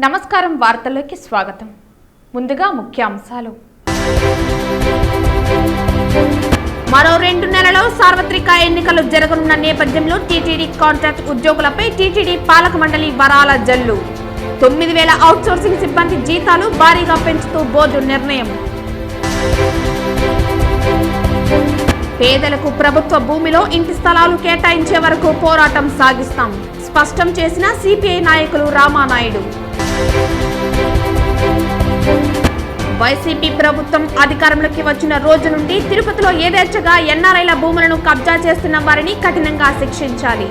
నమస్కారం వార్తల్లోకి స్వాగతం. ముందుగా ముఖ్యాంశాలు. మరో 2 నెలల్లో సార్వత్రిక ఎన్నికలు జరగనున్న నేపథ్యంలో టీటీడీ కాంట్రాక్ట్ ఉద్యోగులపై టీటీడీ పాలక మండలి వరాల జల్లు. 9,000 అవుట్సోర్సింగ్ సిబ్బంది జీతాలు భారీగా పెంచుతూ బోర్డు నిర్ణయం. పేదలకు ప్రభుత్వ భూమిలో ఇంటి స్థలాలు కేటాయించే వరకు పోరాటం సాగిస్తాం స్పష్టం చేసిన సిపిఐ నాయకులు రామానాయుడు. వైసీపీ ప్రభుత్వం అధికారంలోకి వచ్చిన రోజు నుండి తిరుపతిలో యథేచ్ఛగా ఎన్ఆర్ఐల భూములను కబ్జా చేస్తున్న వారిని కఠినంగా శిక్షించాలి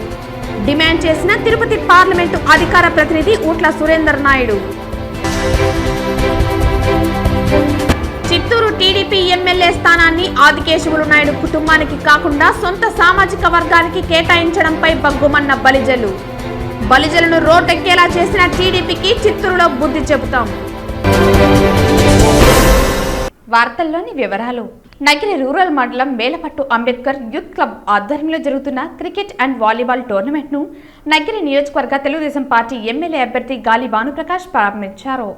డిమాండ్ చేసిన తిరుపతి పార్లమెంటు అధికార ప్రతినిధి ఊట్ల సురేందర్ నాయుడు. చిత్తూరు టీడీపీ ఎమ్మెల్యే స్థానాన్ని ఆదికేశవులు నాయుడు కుటుంబానికి కాకుండా సొంత సామాజిక వర్గానికి కేటాయించడంపై బగ్గుమన్న బలిజలను రోడ్డెక్కేలా చేసిన టీడీపీకి చిత్తూరులో బుద్ధి చెబుతాం. వార్తల్లోని వివరాలు. నగిరి రూరల్ మండలం మేలపట్టు అంబేద్కర్ యూత్ క్లబ్ ఆధ్వర్యంలో జరుగుతున్న క్రికెట్ అండ్ వాలీబాల్ టోర్నమెంట్ను నగిరి నియోజకవర్గ తెలుగుదేశం పార్టీ ఎమ్మెల్యే అభ్యర్థి గాలి భానుప్రకాష్ ప్రారంభించారు.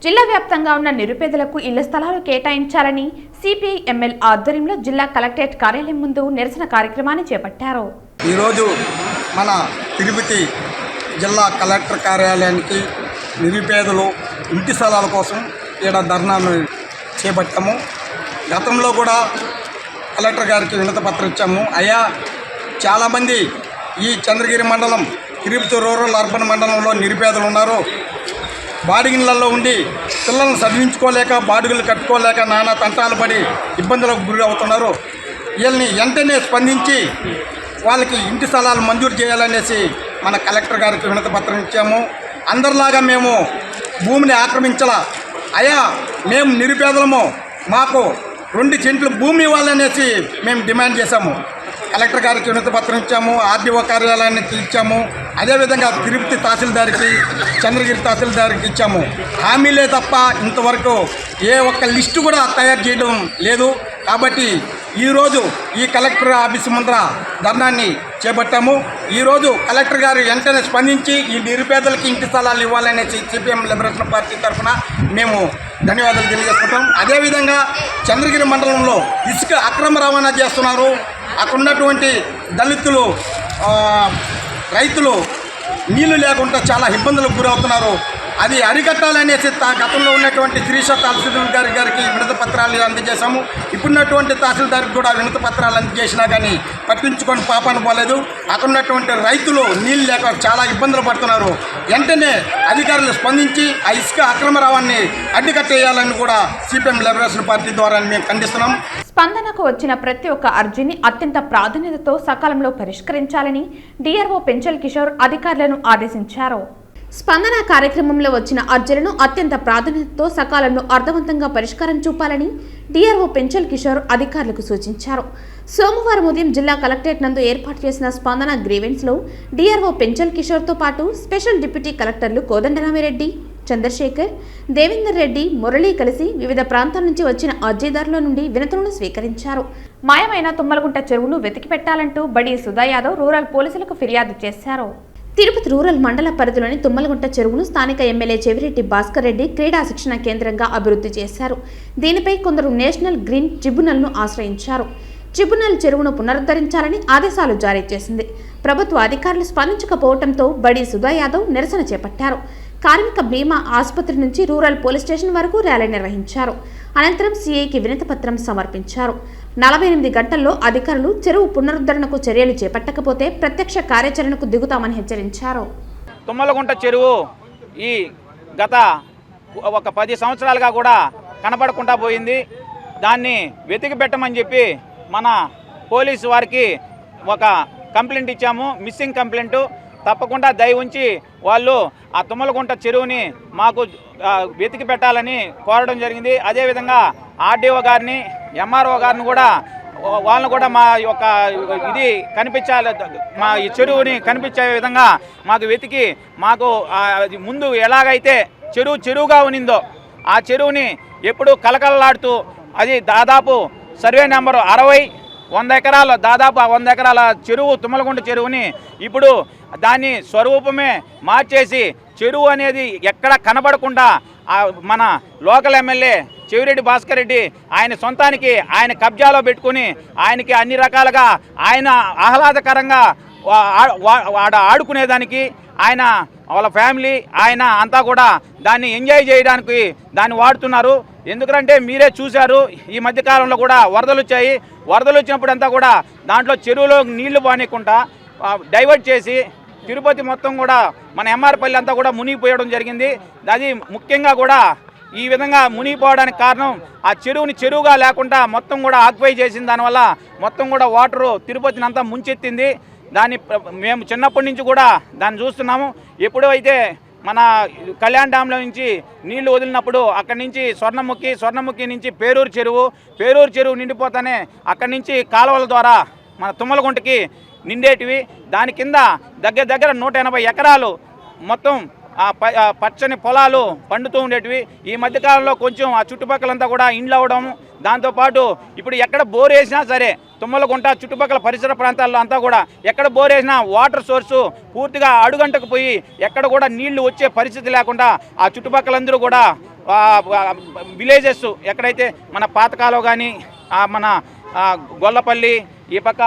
జిల్లా వ్యాప్తంగా ఉన్న నిరుపేదలకు ఇళ్ల స్థలాలు కేటాయించాలని సిపిఐ ఎమ్మెల్యే ఆధ్వర్యంలో జిల్లా కలెక్టరేట్ కార్యాలయం ముందు నిరసన కార్యక్రమాన్ని చేపట్టారు. ఈరోజు మన తిరుపతి జిల్లా కలెక్టర్ కార్యాలయానికి నిరుపేదలు ఇంటి స్థలాల కోసం ఇక్కడ ధర్నాను చేపట్టాము. గతంలో కూడా కలెక్టర్ గారికి వినతి పత్రం ఇచ్చాము. అయ్యా, చాలామంది ఈ చంద్రగిరి మండలం తిరుపతి రూరల్ అర్బన్ మండలంలో నిరుపేదలు ఉన్నారు. బాడిగిళ్ళల్లో ఉండి పిల్లలను చదివించుకోలేక బాడుగులు కట్టుకోలేక నానా తంటాలు పడి ఇబ్బందులకు గురి అవుతున్నారు. వీళ్ళని వెంటనే స్పందించి వాళ్ళకి ఇంటి స్థలాలు మంజూరు చేయాలనేసి మన కలెక్టర్ గారికి వినతి పత్రం ఇచ్చాము. అందరిలాగా మేము భూమిని ఆక్రమించాల. అయ్యా, మేము నిరుపేదలము, మాకు 2 సెంట్లు భూమి ఇవ్వాలనేసి మేము డిమాండ్ చేశాము. కలెక్టర్ గారికి వినతి పత్రం ఇచ్చాము, ఆర్డీఓ కార్యాలయానికి ఇచ్చాము, అదేవిధంగా తిరుపతి తహసీల్దార్కి, చంద్రగిరి తహసీల్దార్కి ఇచ్చాము. హామీలే తప్ప ఇంతవరకు ఏ ఒక్క లిస్టు కూడా తయారు చేయడం లేదు. కాబట్టి ఈరోజు ఈ కలెక్టర్ ఆఫీస్ ముందర ధర్నాన్ని చేపట్టాము. ఈరోజు కలెక్టర్ గారు వెంటనే స్పందించి ఈ నిరుపేదలకి ఇంటి స్థలాలు ఇవ్వాలనేసి సిపిఎం లిబరేషన్ పార్టీ తరఫున మేము ధన్యవాదాలు తెలియజేసుకుంటాం. అదేవిధంగా చంద్రగిరి మండలంలో ఇసుక అక్రమ రవాణా చేస్తున్నారు. అక్కడ ఉన్నటువంటి దళితులు, రైతులు నీళ్లు లేకుండా చాలా ఇబ్బందులకు గురవుతున్నారు. అది అరికట్టాలనేసి గతంలో ఉన్నటువంటి శిరీష తహసీల్దార్ గారికి వినతి పత్రాలు అందజేశాము. ఇప్పుడున్నటువంటి తహసీల్దార్కి కూడా వినతి పత్రాలు అందజేసినా కానీ పట్టించుకొని పాపాను పోలేదు. అక్కడ ఉన్నటువంటి రైతులు నీళ్ళు లేక చాలా ఇబ్బందులు పడుతున్నారు. వెంటనే అధికారులు స్పందించి ఆ ఇసుక అక్రమ రవాణాన్ని అడ్డుకట్టేయాలని కూడా సిపిఎం లిబరేషన్ పార్టీ ద్వారా మేము ఖండిస్తున్నాం. స్పందనకు వచ్చిన ప్రతి ఒక్క అర్జీని అత్యంత ప్రాధాన్యతతో సకాలంలో పరిష్కరించాలని డిఆర్ఓ పెంచల్ కిషోర్ అధికారులను ఆదేశించారు. స్పందన కార్యక్రమంలో వచ్చిన అర్జీలను అత్యంత ప్రాధాన్యతతో సకాలంలో అర్థవంతంగా పరిష్కారం చూపాలని డిఆర్ఓ పెంచల్ కిషోర్ అధికారులకు సూచించారు. సోమవారం ఉదయం జిల్లా కలెక్టరేట్ నందు ఏర్పాటు చేసిన స్పందన గ్రీవెన్స్లో డిఆర్ఓ పెంచల్ కిషోర్తో పాటు స్పెషల్ డిప్యూటీ కలెక్టర్లు కోదండరామిరెడ్డి, చంద్రశేఖర్, దేవేందర్ రెడ్డి, మురళి కలిసి వివిధ ప్రాంతాల నుంచి వచ్చిన అర్జీదారుల నుండి వినతులను స్వీకరించారు. మాయమైన తుమ్మలగుంట చెరువును వెతికి పెట్టాలంటూ బడి సుధా యాదవ్ రూరల్ పోలీసులకు ఫిర్యాదు చేశారు. తిరుపతి రూరల్ మండల పరిధిలోని తుమ్మలగుంట చెరువును స్థానిక ఎమ్మెల్యే చెవిరెడ్డి భాస్కర్ రెడ్డి క్రీడా శిక్షణ కేంద్రంగా అభివృద్ధి చేశారు. దీనిపై కొందరు నేషనల్ గ్రీన్ ట్రిబ్యునల్ను ఆశ్రయించారు. ట్రిబ్యునల్ చెరువును పునరుద్ధరించాలని ఆదేశాలు జారీ చేసింది. ప్రభుత్వ అధికారులు స్పందించకపోవడంతో బడి సుధా యాదవ్ నిరసన చేపట్టారు. కార్మిక బీమా ఆసుపత్రి నుంచి రూరల్ పోలీస్ స్టేషన్ వరకు ర్యాలీ నిర్వహించారు. అనంతరం సీఐకి వినతి పత్రం సమర్పించారు. 48 గంటల్లో అధికారులు చెరువు పునరుద్ధరణకు చర్యలు చేపట్టకపోతే ప్రత్యక్ష కార్యాచరణకు దిగుతామని హెచ్చరించారు. తుమ్మలగుంట చెరువు ఈ గత ఒక 10 సంవత్సరాలుగా కూడా కనపడకుండా పోయింది. దాన్ని వెతికి పెట్టమని చెప్పి మన పోలీసు వారికి ఒక కంప్లైంట్ ఇచ్చాము, మిస్సింగ్ కంప్లైంట్. తప్పకుండా దయ ఉంచి వాళ్ళు ఆ తుమ్మలగుంట చెరువుని మాకు వెతికి పెట్టాలని కోరడం జరిగింది. అదేవిధంగా ఆర్డీఓ గారిని, ఎంఆర్ఓ గారిని కూడా వాళ్ళని కూడా మా యొక్క ఇది కనిపించాలి, మా ఈ చెరువుని కనిపించే విధంగా మాకు వెతికి మాకు అది ముందు ఎలాగైతే చెరువుగా ఉన్నిందో ఆ చెరువుని ఎప్పుడు కలకలలాడుతూ అది దాదాపు సర్వే నెంబరు 60-100 ఎకరాలు, దాదాపు 100 ఎకరాల చెరువు తుమ్మలగుంట చెరువుని ఇప్పుడు దాన్ని స్వరూపమే మార్చేసి చెరువు అనేది ఎక్కడ కనబడకుండా మన లోకల్ ఎమ్మెల్యే చెవిరెడ్డి భాస్కర్ రెడ్డి ఆయన సొంతానికి ఆయన కబ్జాలో పెట్టుకుని ఆయనకి అన్ని రకాలుగా ఆయన ఆహ్లాదకరంగా ఆడుకునేదానికి ఆయన వాళ్ళ ఫ్యామిలీ ఆయన అంతా కూడా దాన్ని ఎంజాయ్ చేయడానికి దాన్ని వాడుతున్నారు. ఎందుకంటే మీరే చూశారు ఈ మధ్యకాలంలో కూడా వరదలు వచ్చాయి. వరదలు వచ్చినప్పుడంతా కూడా దాంట్లో చెరువులో నీళ్లు బానికుండా డైవర్ట్ చేసి తిరుపతి మొత్తం కూడా మన ఎంఆర్పల్లి అంతా కూడా మునిగిపోయడం జరిగింది. అది ముఖ్యంగా కూడా ఈ విధంగా మునిగిపోవడానికి కారణం ఆ చెరువుని చెరువుగా లేకుండా మొత్తం కూడా ఆక్యుపై చేసిన దానివల్ల మొత్తం కూడా వాటరు తిరుపతిని అంతా ముంచెత్తింది. దాన్ని మేము చిన్నప్పటి నుంచి కూడా దాన్ని చూస్తున్నాము. ఎప్పుడైతే మన కళ్యాణ్ డ్యాంలో నుంచి నీళ్లు వదిలినప్పుడు అక్కడి నుంచి స్వర్ణముఖి నుంచి పేరూరు చెరువు నిండిపోతానే అక్కడి నుంచి కాలువల ద్వారా మన తుమ్మలగుంటకి నిండేటివి. దాని కింద దగ్గర 180 ఎకరాలు మొత్తం పచ్చని పొలాలు పండుతూ ఉండేటివి. ఈ మధ్యకాలంలో కొంచెం ఆ చుట్టుపక్కలంతా కూడా ఇండ్లు అవ్వడం, దాంతోపాటు ఇప్పుడు ఎక్కడ బోర్ వేసినా సరే తుమ్మలగుంట చుట్టుపక్కల పరిసర ప్రాంతాల్లో అంతా కూడా ఎక్కడ బోర్ వేసినా వాటర్ సోర్సు పూర్తిగా అడుగంటకు పోయి ఎక్కడ కూడా నీళ్లు వచ్చే పరిస్థితి లేకుండా ఆ చుట్టుపక్కలందరూ కూడా విలేజెస్ ఎక్కడైతే మన పాతకాలో కానీ మన గొల్లపల్లి ఈ పక్క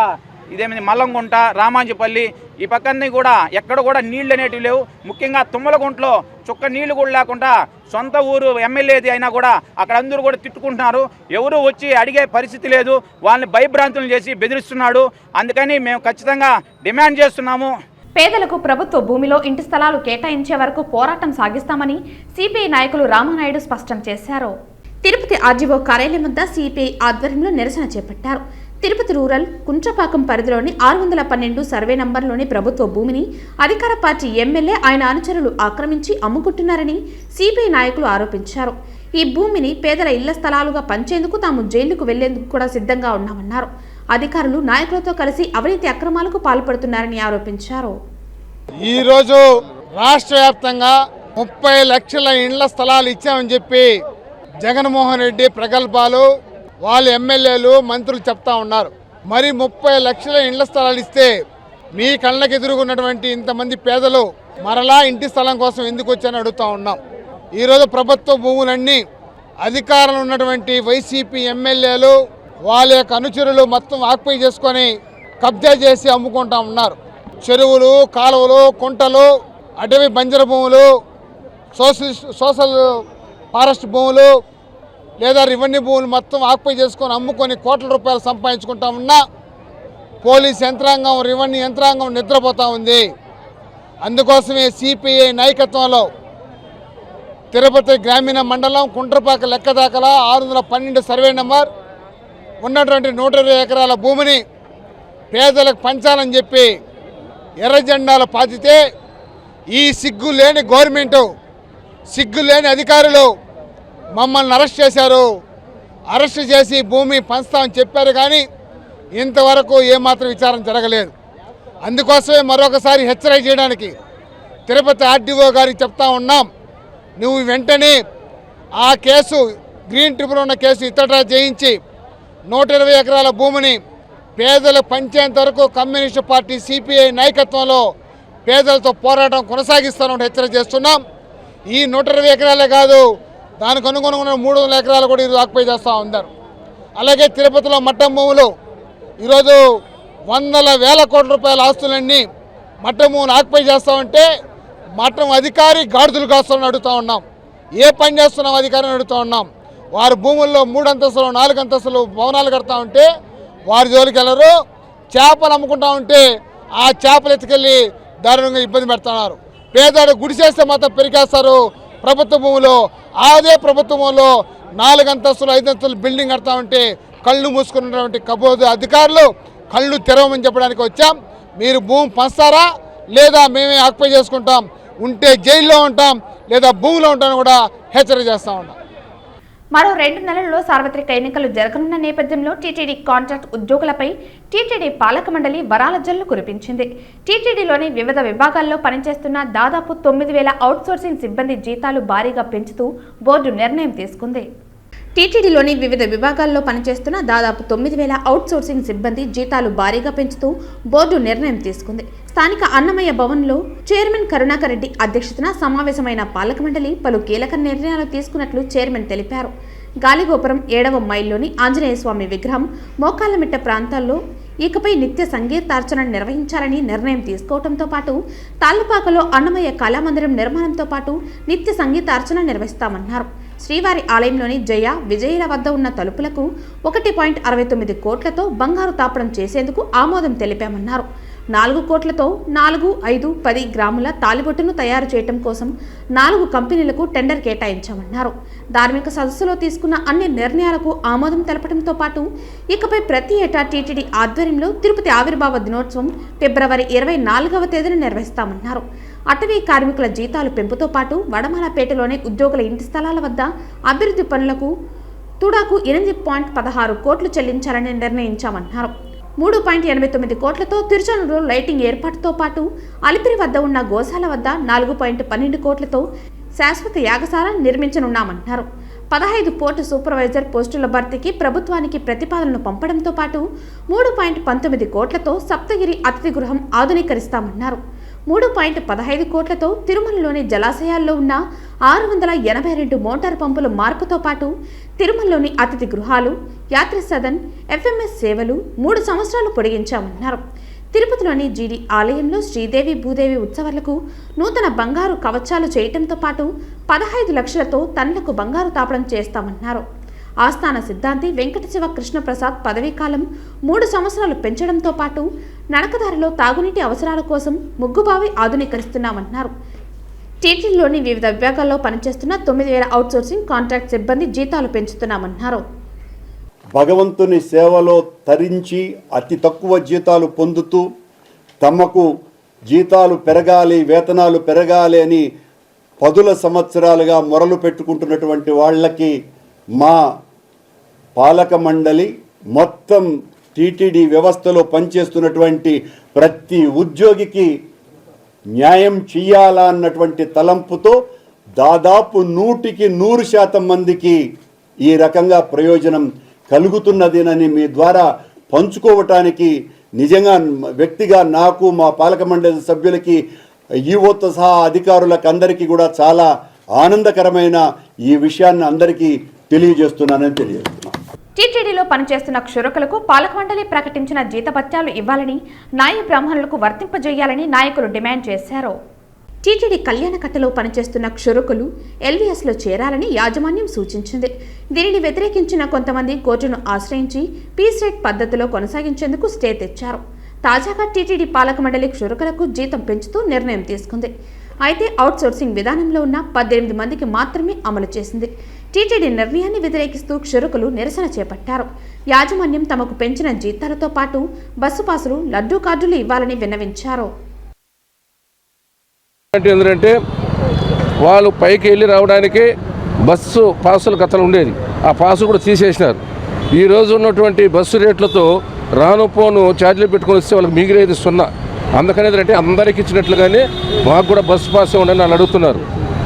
ఇదేమైంది మల్లంగుంట రామాంజపల్లి ఈ పక్కన్నీ కూడా ఎక్కడ కూడా నీళ్ళు అనేటివి లేవు. ముఖ్యంగా తుమ్మలగుంటలో చుక్క నీళ్లు కూడా లేకుండా సొంత ఊరు ఎమ్మెల్యేది అయినా కూడా అక్కడ అందరూ కూడా తిట్టుకుంటున్నారు. ఎవరు వచ్చి అడిగే పరిస్థితి లేదు. వాళ్ళని భయభ్రాంతులు చేసి బెదిరిస్తున్నాడు. అందుకని మేము ఖచ్చితంగా డిమాండ్ చేస్తున్నాము. పేదలకు ప్రభుత్వ భూమిలో ఇంటి స్థలాలు కేటాయించే వరకు పోరాటం సాగిస్తామని సిపిఐ నాయకులు రామానాయుడు స్పష్టం చేశారు. తిరుపతి ఆర్జీఓ కార్యాలయం వద్ద సిపిఐ ఆధ్వర్యంలో నిరసన చేపట్టారు. తిరుపతి రూరల్ కుంట్రపాకం పరిధిలోని 612 సర్వే నంబర్లోని ప్రభుత్వ భూమిని అధికార పార్టీ ఎమ్మెల్యే ఆయన అనుచరులు ఆక్రమించి అమ్ముకుంటున్నారని సిపిఐ నాయకులు ఆరోపించారు. ఈ భూమిని పేదల ఇళ్ల స్థలాలుగా పంచేందుకు తాము జైలుకు వెళ్లేందుకు కూడా సిద్ధంగా ఉన్నామన్నారు. అధికారులు నాయకులతో కలిసి అవినీతి అక్రమాలకు పాల్పడుతున్నారని ఆరోపించారు. ఈరోజు రాష్ట్ర వ్యాప్తంగా 30 లక్షల ఇండ్ల స్థలాలు ఇచ్చామని చెప్పి జగన్మోహన్ రెడ్డి ప్రగల్భాలు వాళ్ళు ఎమ్మెల్యేలు మంత్రులు చెప్తా ఉన్నారు. మరి 30 లక్షల ఇండ్ల స్థలాలు ఇస్తే మీ కళ్ళకి ఎదురుగున్నటువంటి ఇంతమంది పేదలు మరలా ఇంటి స్థలం కోసం ఎందుకు వచ్చారని అడుగుతూ ఉన్నాం. ఈరోజు ప్రభుత్వ భూములన్నీ అధికారంలో ఉన్నటువంటి వైసీపీ ఎమ్మెల్యేలు వాళ్ళ యొక్క అనుచరులు మొత్తం ఆక్యుపై చేసుకొని కబ్జా చేసి అమ్ముకుంటా ఉన్నారు. చెరువులు, కాలువలు, కుంటలు, అటవీ బంజర భూములు, సోషల్ ఫారెస్ట్ భూములు లేదా రెవెన్యూ భూములు మొత్తం ఆక్యుపై చేసుకొని అమ్ముకొని కోట్ల రూపాయలు సంపాదించుకుంటా ఉన్నా పోలీస్ యంత్రాంగం, రెవెన్యూ యంత్రాంగం నిద్రపోతూ ఉంది. అందుకోసమే సిపిఐ నాయకత్వంలో తిరుపతి గ్రామీణ మండలం కుంట్రపాక లెక్క దాఖలా 612 సర్వే నెంబర్ ఉన్నటువంటి 120 ఎకరాల భూమిని పేదలకు పంచాలని చెప్పి ఎర్ర జెండాలు పాతితే ఈ సిగ్గు లేని గవర్నమెంటు, సిగ్గు లేని అధికారులు మమ్మల్ని అరెస్ట్ చేశారు. అరెస్ట్ చేసి భూమి పంచుతామని చెప్పారు కానీ ఇంతవరకు ఏమాత్రం విచారణ జరగలేదు. అందుకోసమే మరొకసారి హెచ్చరిక చేయడానికి తిరుపతి ఆర్డీఓ గారికి చెప్తా ఉన్నాం. నువ్వు వెంటనే ఆ కేసు గ్రీన్ ట్రిబ్యునల్ ఉన్న కేసు ఇతర చేయించి 120 ఎకరాల భూమిని పేదలకు పంచేంత వరకు కమ్యూనిస్టు పార్టీ సిపిఐ నాయకత్వంలో పేదలతో పోరాటం కొనసాగిస్తామని హెచ్చరిక చేస్తున్నాం. ఈ 120 ఎకరాలే కాదు, దానికి అనుగుణంగా 300 ఎకరాలు కూడా ఈరోజు ఆక్యుపై చేస్తూ ఉన్నారు. అలాగే తిరుపతిలో మట్టం భూములు ఈరోజు వందల వేల కోట్ల రూపాయల ఆస్తులన్నీ మట్టం భూములు ఆక్యుపై చేస్తామంటే మట్టం అధికారి గాడిదలు కాస్తామని అడుగుతూ ఉన్నాం. ఏ పని చేస్తున్నాం అధికారిని అడుగుతూ ఉన్నాం. వారి భూముల్లో 3 అంతస్తులు 4 అంతస్తులు భవనాలు కడతా ఉంటే వారి జోలికి వెళ్ళరు. చేపలు అమ్ముకుంటా ఉంటే ఆ చేపలు ఎత్తుకెళ్ళి దారుణంగా ఇబ్బంది పెడుతున్నారు. పేదవాడు గుడిసేస్తే మాత్రం పెరిగేస్తారు. ప్రభుత్వ భూములు అదే ప్రభుత్వ భూములో 4 అంతస్తులు 5 అంతస్తులు బిల్డింగ్ కడతా ఉంటే కళ్ళు మూసుకున్నటువంటి కబోదు అధికారులు కళ్ళు తెరవమని చెప్పడానికి వచ్చాం. మీరు భూమి పంచుతారా లేదా మేమే ఆక్యుపై చేసుకుంటాం, ఉంటే జైల్లో ఉంటాం లేదా భూమిలో ఉంటామని కూడా హెచ్చరిక చేస్తూ ఉన్నాం. మరో 2 నెలల్లో సార్వత్రిక ఎన్నికలు జరగనున్న నేపథ్యంలో టీటీడీ కాంట్రాక్ట్ ఉద్యోగులపై టీటీడీ పాలక మండలి వరాల జల్లు కురిపించింది. టీటీడీలోని వివిధ విభాగాల్లో పనిచేస్తున్న దాదాపు 9,000 అవుట్సోర్సింగ్ సిబ్బంది జీతాలు భారీగా పెంచుతూ బోర్డు నిర్ణయం తీసుకుంది. టీటీడీలోని వివిధ విభాగాల్లో పనిచేస్తున్న దాదాపు 9,000 అవుట్సోర్సింగ్ సిబ్బంది జీతాలు భారీగా పెంచుతూ బోర్డు నిర్ణయం తీసుకుంది. స్థానిక అన్నమయ్య భవన్లో చైర్మన్ కరుణాకర్ రెడ్డి అధ్యక్షతన సమావేశమైన పాలక మండలి పలు కీలక నిర్ణయాలు తీసుకున్నట్లు చైర్మన్ తెలిపారు. గాలిగోపురం 7వ మైల్లోని ఆంజనేయ స్వామి విగ్రహం మోకాళ్లమిట్ట ప్రాంతాల్లో ఇకపై నిత్య సంగీతార్చన నిర్వహించాలని నిర్ణయం తీసుకోవడంతో పాటు తాళ్లపాకలో అన్నమయ్య కళామందిరం నిర్మాణంతో పాటు నిత్య సంగీతార్చన నిర్వహిస్తామన్నారు. శ్రీవారి ఆలయంలోని జయ విజయుల వద్ద ఉన్న తలుపులకు 1.69 కోట్లతో బంగారు తాపడం చేసేందుకు ఆమోదం తెలిపామన్నారు. 4 కోట్లతో 4, 5, 10 గ్రాముల తాలిబొట్టును తయారు చేయడం కోసం 4 కంపెనీలకు టెండర్ కేటాయించామన్నారు. ధార్మిక సదస్సులో తీసుకున్న అన్ని నిర్ణయాలకు ఆమోదం తెలపడంతో పాటు ఇకపై ప్రతి ఏటా టీటీడీ ఆధ్వర్యంలో తిరుపతి ఆవిర్భావ దినోత్సవం ఫిబ్రవరి 24వ తేదీన నిర్వహిస్తామన్నారు. అటవీ కార్మికుల జీతాలు పెంపుతో పాటు వడమలపేటలోని ఉద్యోగుల ఇంటి స్థలాల వద్ద అభివృద్ధి పనులకు తుడాకు 8.16 కోట్లు చెల్లించాలని నిర్ణయించామన్నారు. 3.89 కోట్లతో తిరుచానూరులో లైటింగ్ ఏర్పాటుతో పాటు అలిపిరి వద్ద ఉన్న గోశాల వద్ద 4.12 కోట్లతో శాశ్వత యాగశాల నిర్మించనున్నామన్నారు. 15 పోర్టు సూపర్వైజర్ పోస్టుల భర్తీకి ప్రభుత్వానికి ప్రతిపాదనలు పంపడంతో పాటు 3.19 కోట్లతో సప్తగిరి అతిథి గృహం ఆధునీకరిస్తామన్నారు. 3.15 కోట్లతో తిరుమలలోని జలాశయాల్లో ఉన్న 682 మోటార్ పంపుల మార్పుతో పాటు తిరుమలలోని అతిథి గృహాలు, యాత్రి సదన్, ఎఫ్ఎంఎస్ సేవలు 3 సంవత్సరాలు పొడిగించామన్నారు. తిరుపతిలోని జీడి ఆలయంలో శ్రీదేవి భూదేవి ఉత్సవాలకు నూతన బంగారు కవచాలు చేయటంతో పాటు 15 లక్షలతో టన్నులకు బంగారు తాపడం చేస్తామన్నారు. ఆస్థాన సిద్ధాంతి వెంకట శివ కృష్ణప్రసాద్ పదవీకాలం 3 సంవత్సరాలు పెంచడంతో పాటు నడకదారిలో తాగునీటి అవసరాల కోసం ముగ్గుబావి ఆధునీకరిస్తున్నామన్నారు. టీటీడీలోని వివిధ విభాగాల్లో పనిచేస్తున్న 9,000 అవుట్సోర్సింగ్ కాంట్రాక్ట్ సిబ్బంది జీతాలు పెంచుతున్నామన్నారు. భగవంతుని సేవలో తరించి అతి తక్కువ జీతాలు పొందుతూ తమకు జీతాలు పెరగాలి, వేతనాలు పెరగాలి అని 10 సంవత్సరాలుగా మొరలు పెట్టుకుంటున్నటువంటి వాళ్ళకి మా పాలక మండలి మొత్తం టీటీడీ వ్యవస్థలో పనిచేస్తున్నటువంటి ప్రతి ఉద్యోగికి న్యాయం చెయ్యాలా అన్నటువంటి తలంపుతో దాదాపు 100% మందికి ఈ రకంగా ప్రయోజనం కలుగుతున్నదేనని మీ ద్వారా పంచుకోవటానికి నిజంగా వ్యక్తిగా నాకు, మా పాలక మండలి సభ్యులకి, ఈవోతో సహా అధికారులకు అందరికీ కూడా చాలా ఆనందకరమైన ఈ విషయాన్ని అందరికీ తెలియజేస్తున్నానని తెలియజేస్తున్నాను. టీటీడీలో పనిచేస్తున్న క్షురకులకు పాలక మండలి ప్రకటించిన జీతభత్యాలు ఇవ్వాలని, నాయ బ్రాహ్మణులకు వర్తింపజేయాలని నాయకులు డిమాండ్ చేశారు. టీటీడీ కళ్యాణకట్టలో పనిచేస్తున్న క్షురకులు ఎల్వీఎస్లో చేరాలని యాజమాన్యం సూచించింది. దీనిని వ్యతిరేకించిన కొంతమంది కోర్టును ఆశ్రయించి పీస్ రేట్ పద్ధతిలో కొనసాగించేందుకు స్టే తెచ్చారు. తాజాగా టీటీడీ పాలక మండలి క్షురకులకు జీతం పెంచుతూ నిర్ణయం తీసుకుంది. అయితే అవుట్సోర్సింగ్ విధానంలో ఉన్న 18 మందికి మాత్రమే అమలు చేసింది. టీటీడీ నిర్ణయాన్ని వ్యతిరేకిస్తూ క్షురకులు నిరసన చేపట్టారు. యాజమాన్యం తమకు పెంచిన జీతాలతో పాటు బస్సు పాసులు, లడ్డూ కార్డులు ఇవ్వాలని విన్నవించారు. ఏంటంటే వాళ్ళు పైకి వెళ్ళి రావడానికి బస్సు పాసుల కథలు ఉండేది, ఆ పాసు కూడా తీసేసినారు. ఈరోజు ఉన్నటువంటి బస్సు రేట్లతో రాను పోను ఛార్జీలు పెట్టుకొని వస్తే వాళ్ళకి మిగిలేది 0. అందుకని ఏంటంటే అందరికి ఇచ్చినట్లుగానే మాకు కూడా బస్సు పాస్ ఉండని వాళ్ళు అడుగుతున్నారు.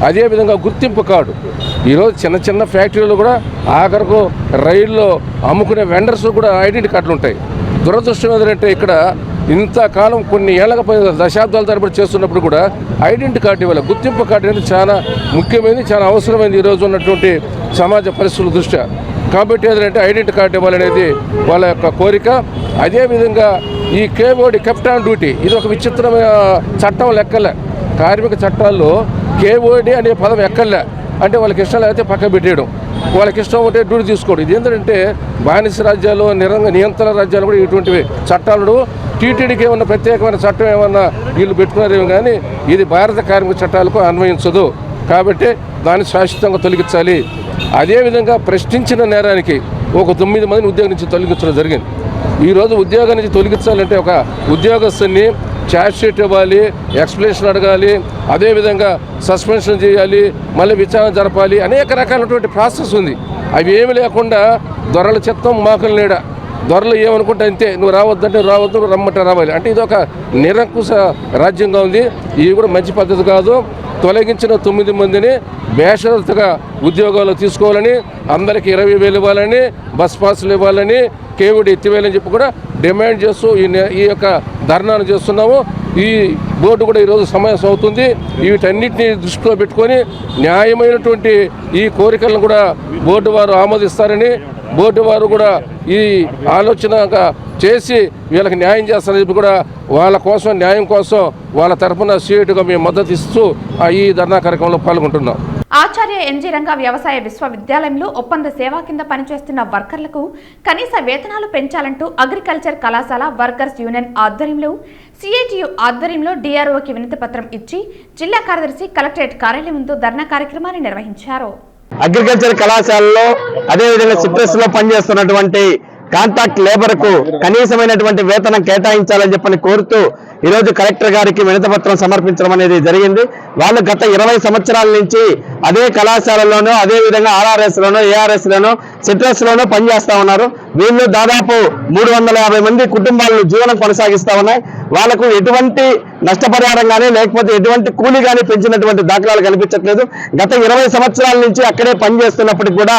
అదేవిధంగా గుర్తింపు కార్డు ఈరోజు చిన్న చిన్న ఫ్యాక్టరీలు కూడా ఆఖరకు రైల్లో అమ్ముకునే వెండర్స్ కూడా ఐడెంటిటీ కార్డులు ఉంటాయి. దురదృష్టం ఏంటంటే ఇక్కడ ఇంతకాలం కొన్ని ఏళ్ళగా దశాబ్దాల తరబడి చేస్తున్నప్పుడు కూడా ఐడెంటిటీ కార్డు ఇవ్వాలి. గుర్తింపు కార్డు అనేది చాలా ముఖ్యమైనది, చాలా అవసరమైనది ఈరోజు ఉన్నటువంటి సమాజ పరిస్థితుల దృష్ట్యా. కాబట్టి ఏంటంటే ఐడెంటిటీ కార్డు ఇవ్వాలనేది వాళ్ళ యొక్క కోరిక. అదేవిధంగా ఈ కేఓడి కెప్టెన్ డ్యూటీ ఇది ఒక విచిత్రమైన చట్టం లెక్కలే. కార్మిక చట్టాల్లో కేఓడి అనే పదం ఎక్కలే. అంటే వాళ్ళకి ఇష్టం లేకపోతే పక్క పెట్టేయడం, వాళ్ళకి ఇష్టం ఉంటే డ్యూటీ తీసుకోవడం. ఇది ఏంటంటే బానిస రాజ్యాలు, నియంత్రణ రాజ్యాలు కూడా ఇటువంటివి చట్టాలు. టీటీడీకి ఏమన్నా ప్రత్యేకమైన చట్టం ఏమన్నా వీళ్ళు పెట్టుకున్నారేమో కానీ ఇది భారత కార్మిక చట్టాలకు అన్వయించదు. కాబట్టి దాన్ని శాశ్వతంగా తొలగించాలి. అదేవిధంగా ప్రశ్నించిన నేరానికి ఒక 9 మందిని ఉద్యోగం నుంచి తొలగించడం జరిగింది. ఈరోజు ఉద్యోగం నుంచి తొలగించాలంటే ఒక ఉద్యోగస్తుని ఛార్జ్ షీట్ ఇవ్వాలి, ఎక్స్ప్లెనేషన్ అడగాలి, అదేవిధంగా సస్పెన్షన్ చేయాలి, మళ్ళీ విచారణ జరపాలి, అనేక రకాలైనటువంటి ప్రాసెస్ ఉంది. అవి ఏమి లేకుండా దొరల చిత్తం మాకులు నీడ, దొరలు ఏమనుకుంటే అంతే, నువ్వు రావద్దంటే రావద్దు, నువ్వు రమ్మంటే రావాలి అంటే ఇది ఒక నిరంకుశ రాజ్యంగా ఉంది. ఇది కూడా మంచి పద్ధతి కాదు. తొలగించిన 9 మందిని బేషరతుగా ఉద్యోగాలు తీసుకోవాలని, అందరికీ 20,000 ఇవ్వాలని, బస్ పాసులు ఇవ్వాలని, కేవిడి ఎత్తివేయాలని చెప్పి కూడా డిమాండ్ చేస్తూ ఈ యొక్క ధర్నాను చేస్తున్నాము. ఈ బోర్డు కూడా ఈరోజు సమావేశం అవుతుంది. వీటన్నిటిని దృష్టిలో పెట్టుకొని న్యాయమైనటువంటి ఈ కోరికలను కూడా బోర్డు వారు ఆమోదిస్తారని, బోర్డు వారు కూడా ఈ ఆలోచనగా చేసి వీళ్ళకి న్యాయం చేస్తారని చెప్పి కూడా వాళ్ళ కోసం, న్యాయం కోసం వాళ్ళ తరఫున సీటుగా మేము మద్దతు ఇస్తూ ఈ ధర్నా కార్యక్రమంలో పాల్గొంటున్నాం. ఆచార్య ఎన్జీ రంగ వ్యవసాయ విశ్వవిద్యాలయంలో ఒప్పంద సేవా కింద పనిచేస్తున్న వర్కర్లకు కనీస వేతనాలు పెంచాలంటూ అగ్రికల్చర్ కళాశాల వర్కర్స్ యూనియన్ ఆధ్వర్యంలో సిఐటియు ఆధ్వర్యంలో డిఆర్ఓకి వినతి పత్రం ఇచ్చి జిల్లా కార్యదర్శి కలెక్టరేట్ కార్యాలయం ముందు ధర్నా కార్యక్రమాన్ని నిర్వహించారు. అగ్రికల్చర్ కళాశాలలో అదేవిధంగా సిట్రస్ లో పనిచేస్తున్నటువంటి కాంట్రాక్ట్ లేబర్ కు కనీసమైనటువంటి వేతనం కేటాయించాలని చెప్పని కోరుతూ ఈరోజు కలెక్టర్ గారికి వినతిపత్రం సమర్పించడం అనేది జరిగింది. వాళ్ళు గత 20 సంవత్సరాల నుంచి అదే కళాశాలలోనూ, అదే విధంగా ఆర్ఆర్ఎస్ లోనూ, ఏఆర్ఎస్ లోనూ, సిట్రస్ లోనూ పనిచేస్తా ఉన్నారు. వీళ్ళు దాదాపు 350 మంది కుటుంబాలను జీవనం కొనసాగిస్తా ఉన్నాయి. వాళ్ళకు ఎటువంటి నష్టపరిహారం కానీ లేకపోతే ఎటువంటి కూలీ కానీ పెంచినటువంటి దాఖలాలు కనిపించట్లేదు. గత 20 సంవత్సరాల నుంచి అక్కడే పనిచేస్తున్నప్పటికీ కూడా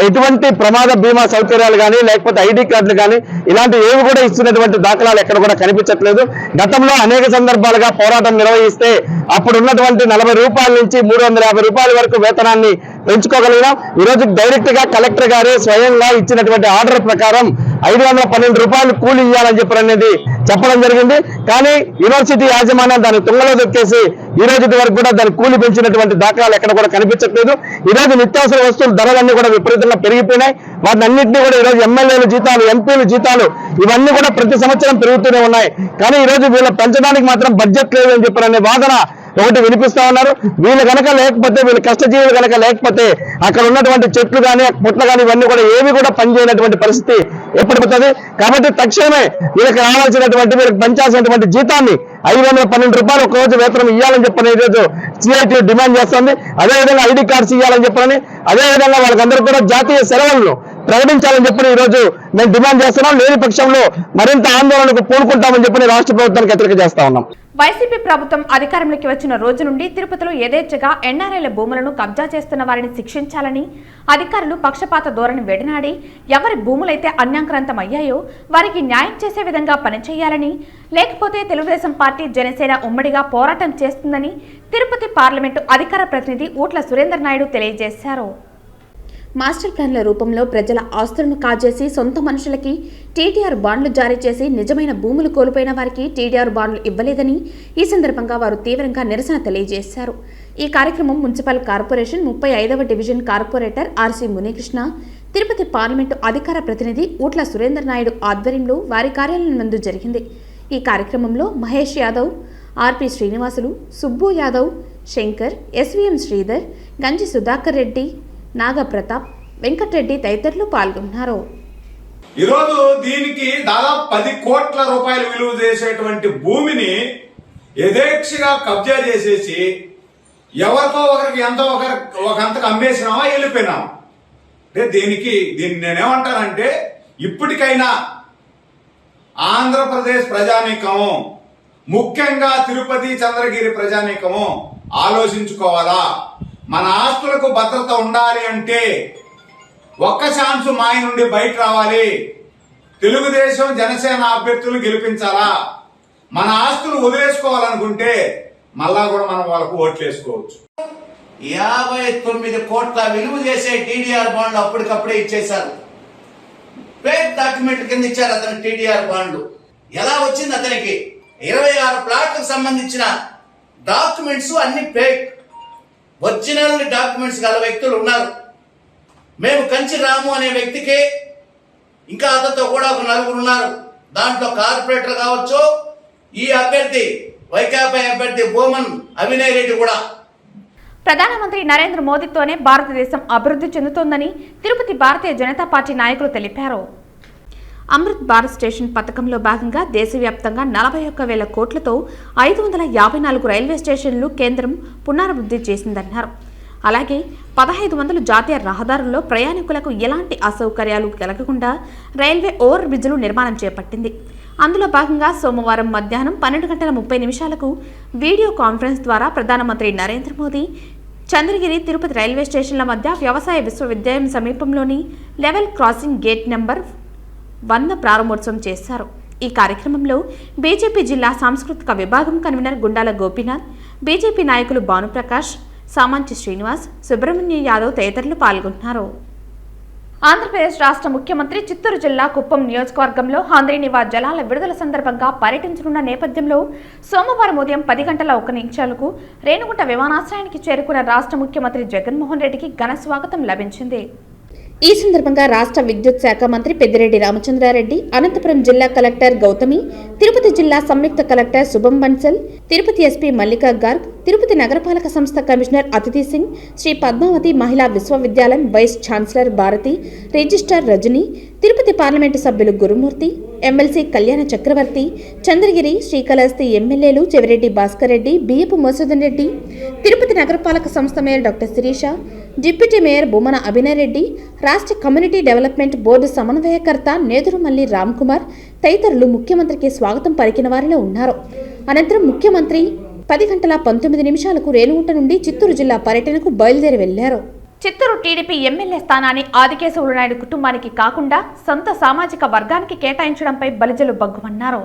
ఎటువంటి ప్రమాద బీమా సౌకర్యాలు కానీ లేకపోతే ఐడి కార్డులు కానీ ఇలాంటి ఏవి కూడా ఇస్తున్నటువంటి దాఖలాలు ఎక్కడ కూడా కనిపించట్లేదు. గతంలో అనేక సందర్భాలుగా పోరాటం నిర్వహిస్తే అప్పుడు ఉన్నటువంటి 40 రూపాయల నుంచి 350 రూపాయల వరకు వేతనాన్ని పెంచుకోగలిగినాం. ఈరోజు డైరెక్ట్ గా కలెక్టర్ గారే స్వయంగా ఇచ్చినటువంటి ఆర్డర్ ప్రకారం 512 రూపాయలు కూలీ ఇవ్వాలని చెప్పి చెప్పడం జరిగింది. కానీ యూనివర్సిటీ యాజమాన్యం దాన్ని తుంగలో దొక్కేసి ఈ రోజు వరకు కూడా దాని కూలీ పెంచినటువంటి దాఖలాలు ఎక్కడ కూడా కనిపించట్లేదు. ఈరోజు నిత్యావసర వస్తువుల ధరలన్నీ కూడా విపరీతంగా పెరిగిపోయినాయి. వాటిని అన్నింటినీ కూడా ఈరోజు ఎమ్మెల్యేల జీతాలు, ఎంపీల జీతాలు ఇవన్నీ కూడా ప్రతి సంవత్సరం పెరుగుతూనే ఉన్నాయి. కానీ ఈరోజు వీళ్ళ పెంచడానికి మాత్రం బడ్జెట్ లేదు అని చెప్పారనే వాదన ఒకటి వినిపిస్తా ఉన్నారు. వీళ్ళు కనుక లేకపోతే, వీళ్ళ కష్టజీవులు కనుక లేకపోతే అక్కడ ఉన్నటువంటి చెట్లు కానీ పుట్లు కానీ ఇవన్నీ కూడా ఏవి కూడా పనిచేయనటువంటి పరిస్థితి ఏర్పడిపోతుంది. కాబట్టి తక్షణమే వీళ్ళకి రావాల్సినటువంటి, వీళ్ళకి పెంచాల్సినటువంటి జీతాన్ని 512 రూపాయలు ఒక రోజు వేతనం ఇవ్వాలని చెప్పని ఈరోజు సిఐటి డిమాండ్ చేస్తుంది. అదేవిధంగా ఐడి కార్డ్స్ ఇవ్వాలని చెప్పని, అదేవిధంగా వాళ్ళకందరూ కూడా జాతీయ సెలవులను ప్రకటించాలని చెప్పని ఈరోజు మేము డిమాండ్ చేస్తున్నాం. లేని పక్షంలో మరింత ఆందోళనకు పూనుకుంటామని చెప్పని రాష్ట్ర ప్రభుత్వానికి హెచ్చరిక చేస్తా ఉన్నాం. వైసీపీ ప్రభుత్వం అధికారంలోకి వచ్చిన రోజు నుండి తిరుపతిలో యథేచ్ఛగా ఎన్ఆర్ఐల భూములను కబ్జా చేస్తున్న వారిని శిక్షించాలని అధికారులు పక్షపాత ధోరణి వెడనాడి ఎవరి భూములైతే అన్యాక్రాంతం అయ్యాయో వారికి న్యాయం చేసే విధంగా పనిచేయాలని, లేకపోతే తెలుగుదేశం పార్టీ, జనసేన ఉమ్మడిగా పోరాటం చేస్తుందని తిరుపతి పార్లమెంటు అధికార ప్రతినిధి ఊట్ల సురేందర్ నాయుడు తెలియజేశారు. మాస్టర్ ప్లాన్ల రూపంలో ప్రజల ఆస్తులను కాజేసి సొంత మనుషులకి టీడీఆర్ బాండ్లు జారీ చేసి నిజమైన భూములు కోల్పోయిన వారికి టీడీఆర్ బాండ్లు ఇవ్వలేదని ఈ సందర్భంగా వారు తీవ్రంగా నిరసన తెలియజేశారు. ఈ కార్యక్రమం మున్సిపల్ కార్పొరేషన్ 35వ division corporator RC Munikrishna, Tirupati parliament అధికార ప్రతినిధి ఊట్ల సురేందర్ నాయుడు ఆధ్వర్యంలో వారి కార్యాలయం నందు జరిగింది. ఈ కార్యక్రమంలో మహేష్ యాదవ్, ఆర్పి శ్రీనివాసులు, సుబ్బు యాదవ్, శంకర్, ఎస్విఎం శ్రీధర్, గంజి సుధాకర్ రెడ్డి, నాగప్రతాప్, వెంకటరెడ్డి తదితరులు పాల్గొన్నారు. ఈరోజు దీనికి దాదాపు 10 కోట్ల రూపాయలు విలువ చేసేటువంటి భూమిని యథేచ్ఛగా కబ్జా చేసేసి ఎవరికో ఒకరికి ఎంతో ఒకంతకు అమ్మేసినామా, వెళ్ళిపోయినామా. అంటే దీన్ని నేనేమంటానంటే ఇప్పటికైనా ఆంధ్రప్రదేశ్ ప్రజానీకము, ముఖ్యంగా తిరుపతి చంద్రగిరి ప్రజానీకము ఆలోచించుకోవాలా. మన ఆస్తులకు భద్రత ఉండాలి అంటే ఒక్క ఛాన్స్ మాయ నుండి బయట రావాలి. తెలుగుదేశం, జనసేన అభ్యర్థులను గెలిపించాలా. మన ఆస్తులు వదిలేసుకోవాలనుకుంటే మళ్ళా కూడా మనం వాళ్ళకు ఓట్లు వేసుకోవచ్చు. 59 కోట్ల విలువ చేసే టీడీఆర్ బాండ్లు అప్పటికప్పుడే ఇచ్చేశారు. ఫేక్ డాక్యుమెంట్ కింద ఇచ్చారు అతను టీడీఆర్ బాండ్లు. ఎలా వచ్చింది అతనికి? 26 ప్లాట్లకు సంబంధించిన డాక్యుమెంట్స్ అన్ని ఫేక్. ఒరిజినల్ డాక్యుమెంట్స్ గల వ్యక్తులు ఉన్నారు. మేము కంచి రాము అనే వ్యక్తికి, ఇంకా అతనితో కూడా ఒక 4 ఉన్నారు. దాంట్లో కార్పొరేటర్ కావచ్చు, ఈ అభ్యర్థి వైకాపా అభ్యర్థి బోమన్ అవినయ్ రెడ్డి కూడా. ప్రధానమంత్రి నరేంద్ర మోదీతోనే భారతదేశం అభివృద్ధి చెందుతోందని తిరుపతి భారతీయ జనతా పార్టీ నాయకులు తెలిపారు. అమృత్ భారత్ స్టేషన్ పథకంలో భాగంగా దేశవ్యాప్తంగా 41,000 కోట్లతో 554 రైల్వే స్టేషన్లు కేంద్రం పునరాభివృద్ధి చేసిందన్నారు. అలాగే 1500 జాతీయ రహదారుల్లో ప్రయాణికులకు ఎలాంటి అసౌకర్యాలు కలగకుండా రైల్వే ఓవర్ బ్రిడ్జ్లు నిర్మాణం చేపట్టింది. అందులో భాగంగా సోమవారం మధ్యాహ్నం 12:30 వీడియో కాన్ఫరెన్స్ ద్వారా ప్రధానమంత్రి నరేంద్ర మోదీ చంద్రగిరి తిరుపతి రైల్వే స్టేషన్ల మధ్య వ్యవసాయ విశ్వవిద్యాలయం సమీపంలోని లెవెల్ క్రాసింగ్ గేట్ నెంబర్ 100 ప్రారంభోత్సవం చేశారు. ఈ కార్యక్రమంలో బీజేపీ జిల్లా సాంస్కృతిక విభాగం కన్వీనర్ గుండాల గోపీనాథ్, బీజేపీ నాయకులు భానుప్రకాష్, సామంచి శ్రీనివాస్, సుబ్రహ్మణ్య యాదవ్ తదితరులు పాల్గొన్నారు. ఆంధ్రప్రదేశ్ రాష్ట్ర ముఖ్యమంత్రి చిత్తూరు జిల్లా కుప్పం నియోజకవర్గంలో హంద్రీనివా జలాల విడుదల సందర్భంగా పర్యటించనున్న నేపథ్యంలో సోమవారం ఉదయం 10:01 రేణిగుంట విమానాశ్రయానికి చేరుకున్న రాష్ట్ర ముఖ్యమంత్రి జగన్మోహన్ రెడ్డికి ఘన స్వాగతం లభించింది. ఈ సందర్భంగా రాష్ట్ర విద్యుత్ శాఖ మంత్రి పెద్దిరెడ్డి రామచంద్రారెడ్డి, అనంతపురం జిల్లా కలెక్టర్ గౌతమి, తిరుపతి జిల్లా సంయుక్త కలెక్టర్ శుభం బన్సల్, తిరుపతి ఎస్పీ మల్లికా గార్గ్, తిరుపతి నగరపాలక సంస్థ కమిషనర్ అతిథి సింగ్, శ్రీ పద్మావతి మహిళా విశ్వవిద్యాలయం vice chancellor Bharathi, registrar Rajani, Tirupati parliament సభ్యులు గురుమూర్తి, ఎమ్మెల్సీ కళ్యాణ చక్రవర్తి, చంద్రగిరి, శ్రీకాళహస్తి ఎమ్మెల్యేలు చెవిరెడ్డి భాస్కర్ రెడ్డి, బియ్యపు మసూదన్ రెడ్డి, తిరుపతి నగరపాలక సంస్థ mayor doctor Sirisha, deputy mayor Bommana Abhinay Reddy, రాష్ట్ర కమ్యూనిటీ డెవలప్మెంట్ బోర్డు సమన్వయకర్త నేదురుమల్లి రామ్ కుమార్ తదితరులు ముఖ్యమంత్రికి స్వాగతం పలికిన వారిలో ఉన్నారు. అనంతరం ముఖ్యమంత్రి 10:19 రేణిగుంట నుండి చిత్తూరు జిల్లా పర్యటనకు బయలుదేరి వెళ్లారు. చిత్తూరు టీడీపీ ఎమ్మెల్యే స్థానాన్ని ఆదికేశవులు నాయుడు కుటుంబానికి కాకుండా సొంత సామాజిక వర్గానికి కేటాయించడంపై బలిజలు బగ్గుమన్నారు.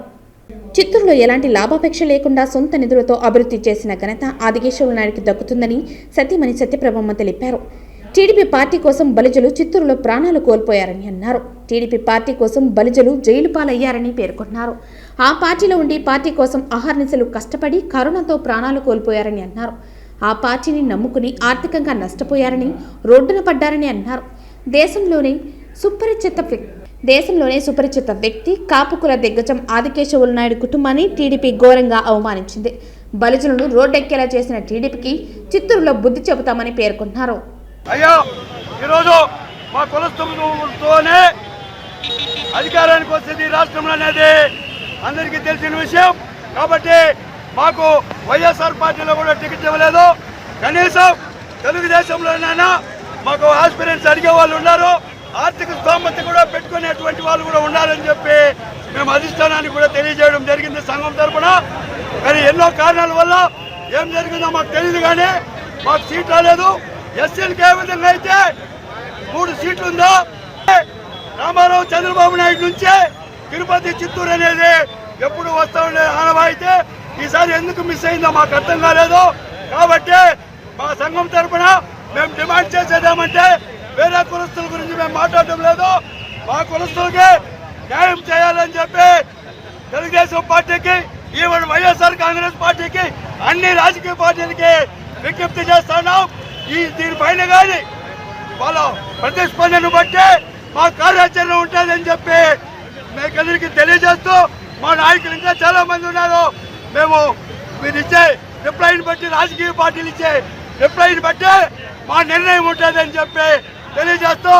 చిత్తూరులో ఎలాంటి లాభాపేక్ష లేకుండా సొంత నిధులతో అభివృద్ధి చేసిన ఘనత ఆదికేశవులు నాయుడికి దక్కుతుందని సతీమణి సత్యప్రభమ్మ తెలిపారు. టీడీపీ పార్టీ కోసం బలిజలు చిత్తూరులో ప్రాణాలు కోల్పోయారని అన్నారు. టీడీపీ పార్టీ కోసం బలిజలు జైలు పాలయ్యారని పేర్కొన్నారు. ఆ పార్టీలో ఉండి పార్టీ కోసం అహర్నిశలు కష్టపడి కరోనాతో ప్రాణాలు కోల్పోయారని అన్నారు. ఆ పార్టీని నమ్ముకుని ఆర్థికంగా నష్టపోయారని, రోడ్డున పడ్డారని అన్నారు. దేశంలోనే సుపరిచిత వ్యక్తి కాపుకుల దిగ్గజం ఆదికేశవులు నాయుడు కుటుంబాన్ని టీడీపీ ఘోరంగా అవమానించింది. బలిజలను రోడ్డెక్కేలా చేసిన టీడీపీకి చిత్తూరులో బుద్ధి చెబుతామని పేర్కొన్నారు. అయ్యా, ఈరోజు మా కులస్తులతోనే అధికారానికి వస్తుంది రాష్ట్రంలో అనేది అందరికీ తెలిసిన విషయం. కాబట్టి మాకు వైఎస్ఆర్ పార్టీలో కూడా టికెట్ ఇవ్వలేదు. కనీసం తెలుగుదేశంలోనైనా మాకు ఆస్పిరెంట్స్ అడిగే వాళ్ళు ఉన్నారు, ఆర్థిక స్తోమత కూడా పెట్టుకునేటువంటి వాళ్ళు కూడా ఉండాలని చెప్పి మేము అధిష్టానానికి కూడా తెలియజేయడం జరిగింది సంఘం తరఫున. కానీ ఎన్నో కారణాల వల్ల ఏం జరిగిందో మాకు తెలియదు, కానీ మాకు సీట్ రాలేదు. ఎస్సీలకు ఏ విధంగా అయితే 3 సీట్లు ఉందో, రామారావు చంద్రబాబు నాయుడు నుంచే తిరుపతి చిత్తూరు అనేది ఎప్పుడు వస్తూ ఉండే ఆనవాయితే ఈసారి ఎందుకు మిస్ అయిందో మాకు అర్థం కాలేదు. కాబట్టి మా సంఘం తరఫున మేము డిమాండ్ చేసేదేమంటే, వేరే కులస్తుల గురించి మేము మాట్లాడటం లేదు, మా కులస్తులకి న్యాయం చేయాలని చెప్పి తెలుగుదేశం పార్టీకి, ఈవెన్ వైఎస్ఆర్ కాంగ్రెస్ పార్టీకి, అన్ని రాజకీయ పార్టీలకి విజ్ఞప్తి చేస్తున్నాం. దీనిపైన కానీ వాళ్ళ ప్రతిస్పందనను బట్టి మా కార్యాచరణ ఉంటుందని చెప్పి మీకందరికీ తెలియజేస్తూ, మా నాయకులు ఇంకా చాలా మంది ఉన్నారు. మేము మీరు ఇచ్చే రిప్లైని బట్టి, రాజకీయ పార్టీలు ఇచ్చే రిప్లైని బట్టి మా నిర్ణయం ఉంటుందని చెప్పి తెలియజేస్తూ,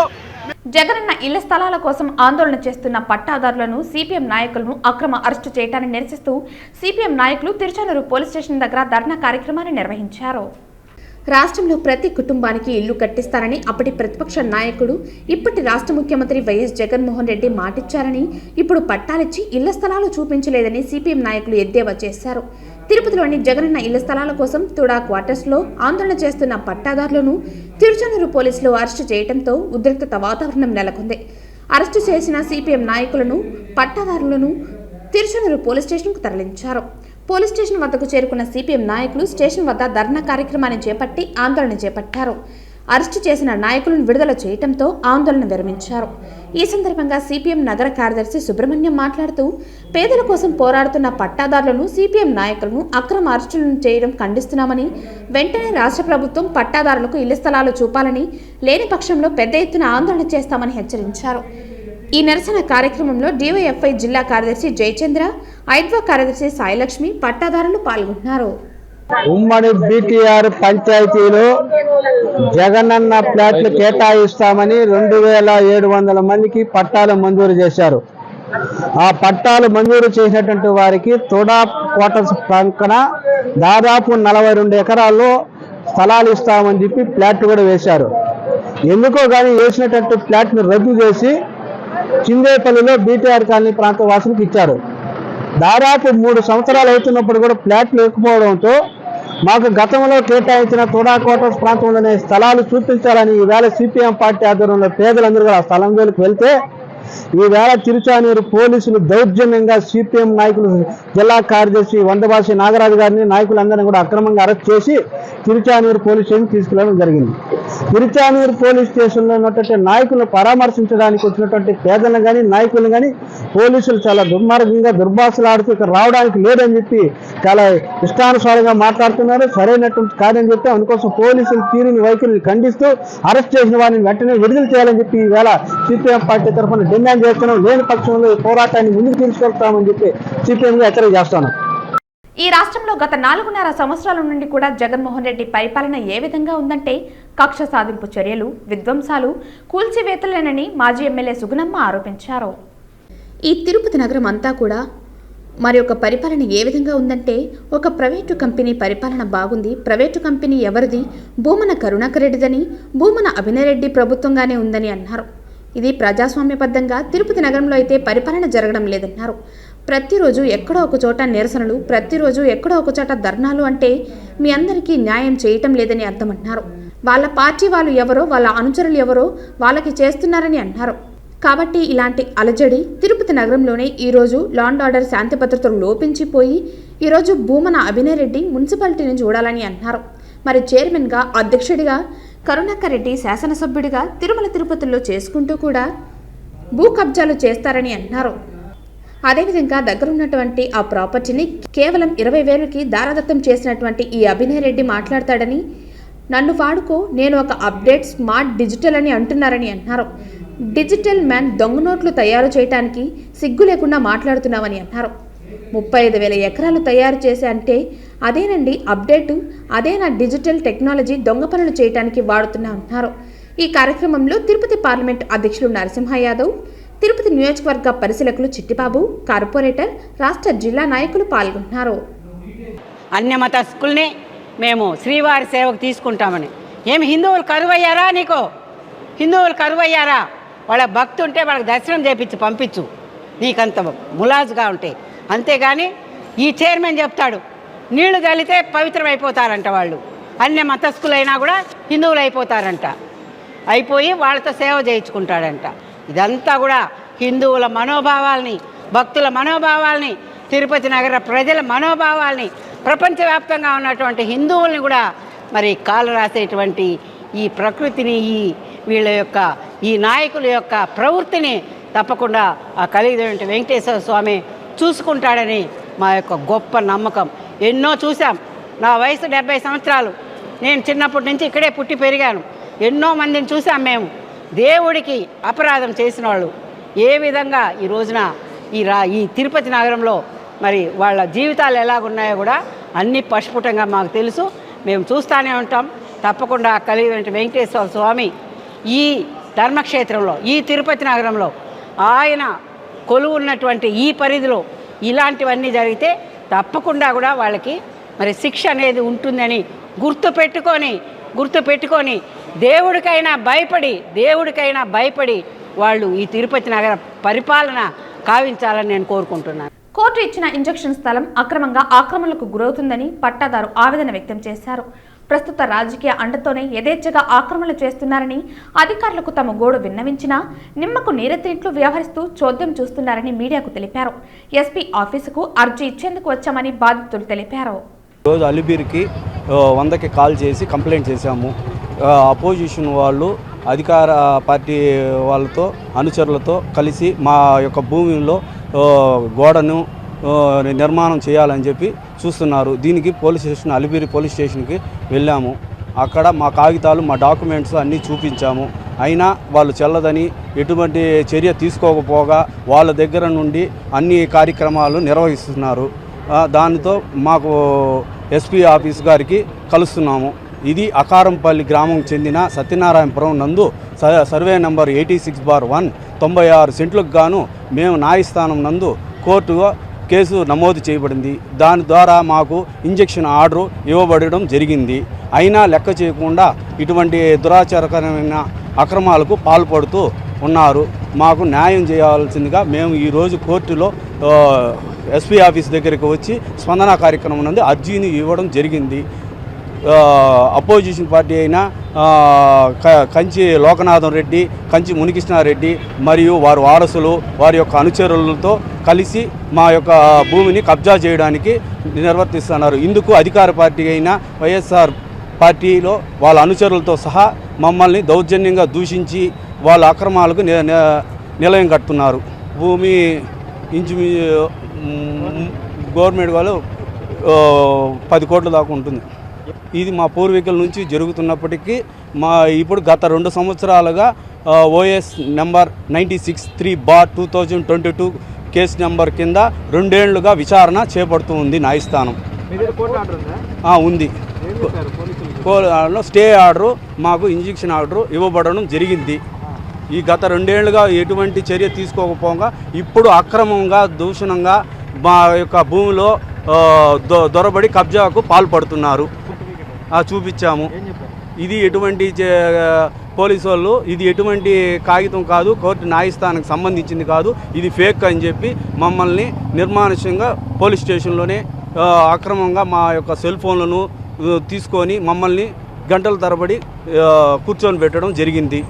జగనన్న ఇళ్ల స్థలాల కోసం ఆందోళన చేస్తున్న పట్టాదారులను సిపిఎం నాయకులను అక్రమ అరెస్టు చేయడాన్ని నిరసిస్తూ సిపిఎం నాయకులు తిరుచానూరు పోలీస్ స్టేషన్ దగ్గర ధర్నా కార్యక్రమాన్ని నిర్వహించారు. రాష్ట్రంలో ప్రతి కుటుంబానికి ఇల్లు కట్టిస్తారని అప్పటి ప్రతిపక్ష నాయకుడు, ఇప్పటి రాష్ట్ర ముఖ్యమంత్రి వైఎస్ జగన్మోహన్ రెడ్డి మాటిచ్చారని, ఇప్పుడు పట్టాలిచ్చి ఇళ్ల స్థలాలు చూపించలేదని సిపిఎం నాయకులు ఎద్దేవా చేశారు. తిరుపతిలోని జగనన్న ఇళ్ల స్థలాల కోసం తుడా క్వార్టర్స్లో ఆందోళన చేస్తున్న పట్టాదారులను తిరుచానూరు పోలీసులు అరెస్టు చేయడంతో ఉద్రిక్తత వాతావరణం నెలకొంది. అరెస్టు చేసిన సిపిఎం నాయకులను, పట్టాదారులను తిరుచానూరు పోలీస్ స్టేషన్కు తరలించారు. పోలీస్ స్టేషన్ వద్దకు చేరుకున్న సిపిఎం నాయకులు స్టేషన్ వద్ద ధర్నా కార్యక్రమాన్ని చేపట్టి ఆందోళన చేపట్టారు. అరెస్టు చేసిన నాయకులను విడుదల చేయడంతో ఆందోళన విరమించారు. ఈ సందర్భంగా సిపిఎం నగర కార్యదర్శి సుబ్రహ్మణ్యం మాట్లాడుతూ, పేదల కోసం పోరాడుతున్న పట్టాదారులను, సిపిఎం నాయకులను అక్రమ అరెస్టులను చేయడం ఖండిస్తున్నామని, వెంటనే రాష్ట్ర ప్రభుత్వం పట్టాదారులకు ఇళ్ల స్థలాలు చూపాలని, లేని పక్షంలో పెద్ద ఎత్తున ఆందోళన చేస్తామని హెచ్చరించారు. ఈ నిరసన కార్యక్రమంలో డివైఎఫ్ఐ జిల్లా కార్యదర్శి జయచంద్ర, ఐద్వా కార్యదర్శి సాయిలక్ష్మి, పట్టాదారులు పాల్గొన్నారు. ఉమ్మడి బీటీఆర్ పంచాయతీలో జగనన్న ప్లాట్లు కేటాయిస్తామని 2700 మందికి పట్టాలు మంజూరు చేశారు. ఆ పట్టాలు మంజూరు చేసినటువంటి వారికి తోడా క్వార్టర్స్ ప్రక్కన దాదాపు 42 ఎకరాల్లో స్థలాలు ఇస్తామని చెప్పి ప్లాట్లు కూడా వేశారు. ఎందుకో కానీ వేసినటువంటి ప్లాట్ను రద్దు చేసి చిందేపల్లిలో బీటీఆర్ కాలనీ ప్రాంత వాసులకు ఇచ్చారు. దాదాపు 3 సంవత్సరాలు అవుతున్నప్పుడు కూడా ప్లాట్లు లేకపోవడంతో మాకు గతంలో కేటాయించిన తోడా క్వార్టర్స్ ప్రాంతంలోనే స్థలాలు చూపించాలని ఈవేళ సిపిఎం పార్టీ ఆధ్వర్యంలో పేదలందరూ కూడా ఆ స్థలం వేలకు వెళ్తే ఈవేళ తిరుచానూరు పోలీసులు దౌర్జన్యంగా సిపిఎం నాయకులు జిల్లా కార్యదర్శి వందభాషి నాగరాజు గారిని నాయకులందరినీ కూడా అక్రమంగా అరెస్ట్ చేసి తిరుచానూరు పోలీస్ స్టేషన్ తీసుకెళ్లడం జరిగింది. తిరుచానూరు పోలీస్ స్టేషన్లో ఉన్నటువంటి నాయకులను పరామర్శించడానికి వచ్చినటువంటి పేదలను కానీ నాయకులను కానీ పోలీసులు చాలా దుర్మార్గంగా దుర్భాషలాడుతూ ఇక్కడ రావడానికి లేదని చెప్పి చాలా ఇష్టానుసారంగా మాట్లాడుతున్నారు. సరైనటువంటి కార్యం చెప్తే అందుకోసం పోలీసుల తీరుని వైఖరిని ఖండిస్తూ అరెస్ట్ చేసిన వారిని వెంటనే విడుదల చేయాలని చెప్పి ఈవేళ సిపిఎం పార్టీ తరఫున డిమాండ్ చేస్తున్నాం. లేని పక్షంలో ఈ పోరాటాన్ని ముందుకు తీసుకెళ్తామని చెప్పి సిపిఎంగా హెచ్చరిక చేస్తాను. ఈ రాష్ట్రంలో గత 4.5 సంవత్సరాల నుండి కూడా జగన్మోహన్ రెడ్డి పరిపాలన ఏ విధంగా ఉందంటే కక్ష సాధింపు చర్యలు, విధ్వంసాలు, కూల్చివేతలేనని మాజీ ఎమ్మెల్యే సుగుణమ్మ ఆరోపించారు. ఈ తిరుపతి నగరం అంతా కూడా మరి ఒక పరిపాలన ఏ విధంగా ఉందంటే ఒక ప్రైవేటు కంపెనీ పరిపాలన బాగుంది. ప్రైవేటు కంపెనీ ఎవరిది? భూమన కరుణాకర్ రెడ్డిదని, భూమన అభినయ్ రెడ్డి ప్రభుత్వంగానే ఉందని అన్నారు. ఇది ప్రజాస్వామ్యబద్ధంగా తిరుపతి నగరంలో అయితే పరిపాలన జరగడం లేదన్నారు. ప్రతిరోజు ఎక్కడో ఒక చోట నిరసనలు, ప్రతిరోజు ఎక్కడో ఒక చోట ధర్నాలు అంటే మీ అందరికీ న్యాయం చేయటం లేదని అర్థమన్నారు. వాళ్ళ పార్టీ వాళ్ళు ఎవరో, వాళ్ళ అనుచరులు ఎవరో వాళ్ళకి చేస్తున్నారని అన్నారు. కాబట్టి ఇలాంటి అలజడి తిరుపతి నగరంలోనే ఈరోజు లా అండ్ ఆర్డర్ శాంతి భద్రతలు లోపించిపోయి ఈరోజు భూమన అభినయ్ రెడ్డి మున్సిపాలిటీని చూడాలని అన్నారు. మరి చైర్మన్గా, అధ్యక్షుడిగా కరుణాకర్ రెడ్డి శాసనసభ్యుడిగా తిరుమల తిరుపతిలో చేసుకుంటూ కూడా భూ కబ్జాలు చేస్తారని అన్నారు. అదేవిధంగా దగ్గరున్నటువంటి ఆ ప్రాపర్టీని కేవలం 20,000కి దారాదత్తం చేసినటువంటి ఈ అభినయ్ రెడ్డి మాట్లాడతాడని, నన్ను వాడుకో, నేను ఒక అప్డేట్ స్మార్ట్ డిజిటల్ అని అంటున్నారని అన్నారు. డిజిటల్ మ్యాన్ దొంగ నోట్లు తయారు చేయడానికి సిగ్గు లేకుండా మాట్లాడుతున్నామని అన్నారు. 35,000 ఎకరాలు తయారు చేసే అంటే అదేనండి అప్డేటు, అదే నా డిజిటల్ టెక్నాలజీ దొంగ పనులు చేయడానికి వాడుతున్నా అన్నారు. ఈ కార్యక్రమంలో తిరుపతి పార్లమెంట్ అధ్యక్షులు నరసింహ యాదవ్, తిరుపతి నియోజకవర్గ పరిశీలకులు చిట్టిబాబు, కార్పొరేటర్, రాష్ట్ర జిల్లా నాయకులు పాల్గొన్నారు. అన్య మతస్థుల్ని మేము శ్రీవారి సేవకు తీసుకుంటామని. ఏమి హిందువులు కరువయ్యారా? నీకు హిందువులు కరువయ్యారా? వాళ్ళ భక్తి ఉంటే వాళ్ళకి దర్శనం చేపించి పంపించు, నీకంత ములాజుగా ఉంటే. అంతేగాని ఈ చైర్మన్ చెప్తాడు నీళ్లు చల్లితే పవిత్రమైపోతారంట వాళ్ళు. అన్య మతస్థులైనా కూడా హిందువులు అయిపోతారంట. అయిపోయి వాళ్ళతో సేవ చేయించుకుంటాడంట. ఇదంతా కూడా హిందువుల మనోభావాల్ని, భక్తుల మనోభావాల్ని, తిరుపతి నగర ప్రజల మనోభావాల్ని, ప్రపంచవ్యాప్తంగా ఉన్నటువంటి హిందువుల్ని కూడా మరి కాలు రాసేటువంటి ఈ ప్రకృతిని, వీళ్ళ యొక్క ఈ నాయకుల యొక్క ప్రవృత్తిని తప్పకుండా ఆ కలిగిన వెంకటేశ్వర స్వామి చూసుకుంటాడని మా యొక్క గొప్ప నమ్మకం. ఎన్నో చూసాం. నా వయసు 70 సంవత్సరాలు. నేను చిన్నప్పటి నుంచి ఇక్కడే పుట్టి పెరిగాను. ఎన్నో మందిని చూసాం మేము. దేవుడికి అపరాధం చేసిన వాళ్ళు ఏ విధంగా ఈ రోజున ఈ తిరుపతి నగరంలో మరి వాళ్ళ జీవితాలు ఎలాగున్నాయో కూడా అన్నీ పశుపుటంగా మాకు తెలుసు. మేము చూస్తూనే ఉంటాం. తప్పకుండా కలిగిన వెంకటేశ్వర స్వామి ఈ ధర్మక్షేత్రంలో, ఈ తిరుపతి నగరంలో ఆయన కొలువు ఉన్నటువంటి ఈ పరిధిలో ఇలాంటివన్నీ జరిగితే తప్పకుండా కూడా వాళ్ళకి మరి శిక్ష అనేది ఉంటుందని గుర్తుపెట్టుకొని దేవుడికైనా భయపడి వాళ్ళు ఈ తిరుపతి నగర పరిపాలన కావించాలని నేను కోరుకుంటున్నాను. కోర్టు ఇచ్చిన ఇంజెక్షన్ స్థలం అక్రమంగా ఆక్రమణలకు గురవుతుందని పట్టాదారు ఆవేదన వ్యక్తం చేశారు. ప్రస్తుత రాజకీయ అండతోనే యథేచ్ఛగా ఆక్రమణలు చేస్తున్నారని, అధికారులకు తమ గోడు విన్నవించినా నిమ్మకు నీరెత్తినట్లు వ్యవహరిస్తూ చోద్యం చూస్తున్నారని మీడియాకు తెలిపారు. ఎస్పీ ఆఫీసుకు అర్జీ ఇచ్చేందుకు వచ్చామని బాధితులు తెలిపారు. రోజు అలిబీర్కి 100కి కాల్ చేసి కంప్లైంట్ చేశాము. అపోజిషన్ వాళ్ళు అధికార పార్టీ వాళ్ళతో అనుచరులతో కలిసి మా యొక్క భూమిలో గోడను నిర్మాణం చేయాలని చెప్పి చూస్తున్నారు. దీనికి పోలీస్ స్టేషన్, అలిబీరి పోలీస్ స్టేషన్కి వెళ్ళాము. అక్కడ మా కాగితాలు, మా డాక్యుమెంట్స్ అన్నీ చూపించాము. అయినా వాళ్ళు చెల్లదని, ఎటువంటి చర్య తీసుకోకపోగా వాళ్ళ దగ్గర నుండి అన్ని కార్యక్రమాలు నిర్వహిస్తున్నారు. దానితో మాకు ఎస్పీ ఆఫీస్ గారికి కలుస్తున్నాము. ఇది అకారంపల్లి గ్రామం చెందిన సత్యనారాయణపురం నందు సర్వే నంబర్ 86/1 96 సెంట్లకు గాను మేము న్యాయస్థానం నందు కోర్టు కేసు నమోదు చేయబడింది. దాని ద్వారా మాకు ఇంజెక్షన్ ఆర్డర్ ఇవ్వబడడం జరిగింది. అయినా లెక్క చేయకుండా ఇటువంటి దురాచారకరమైన అక్రమాలకు పాల్పడుతూ ఉన్నారు. మాకు న్యాయం చేయాల్సిందిగా మేము ఈరోజు కోర్టులో ఎస్పీ ఆఫీస్ దగ్గరికి వచ్చి స్పందన కార్యక్రమం నుండి అర్జీని ఇవ్వడం జరిగింది. అపోజిషన్ పార్టీ అయిన కంచి లోకనాథం రెడ్డి, కంచి మునికృష్ణారెడ్డి మరియు వారి వారసులు, వారి యొక్క అనుచరులతో కలిసి మా యొక్క భూమిని కబ్జా చేయడానికి నిర్వర్తిస్తున్నారు. ఇందుకు అధికార పార్టీ అయిన వైఎస్ఆర్ పార్టీలో వాళ్ళ అనుచరులతో సహా మమ్మల్ని దౌర్జన్యంగా దూషించి వాళ్ళ అక్రమాలకు నిలయం కడుతున్నారు. భూమి ఇంచుమించు గవర్నమెంట్ వాళ్ళు 10 కోట్ల దాకా ఉంటుంది. ఇది మా పూర్వీకుల నుంచి జరుగుతున్నప్పటికీ ఇప్పుడు గత 2 సంవత్సరాలుగా OS నెంబర్ 96/3/2022 కేసు నెంబర్ కింద 2 ఏళ్లుగా విచారణ చేపడుతూ ఉంది న్యాయస్థానం. ఉంది. స్టే ఆర్డరు, మాకు ఇంజెక్షన్ ఆర్డరు ఇవ్వబడడం జరిగింది. ఈ గత 2 ఏళ్లుగా ఎటువంటి చర్య తీసుకోకపోగా ఇప్పుడు అక్రమంగా దూషణంగా మా యొక్క భూమిలో దొరబడి కబ్జాకు పాల్పడుతున్నారు. చూపించాము. ఇది ఎటువంటి పోలీసు వాళ్ళు ఇది ఎటువంటి కాగితం కాదు, కోర్టు న్యాయస్థానానికి సంబంధించింది కాదు, ఇది ఫేక్ అని చెప్పి మమ్మల్ని నిర్మానుష్యంగా పోలీస్ స్టేషన్లోనే అక్రమంగా మా యొక్క సెల్ ఫోన్లను తీసుకొని మమ్మల్ని గంటల తరబడి కూర్చొని పెట్టడం జరిగింది.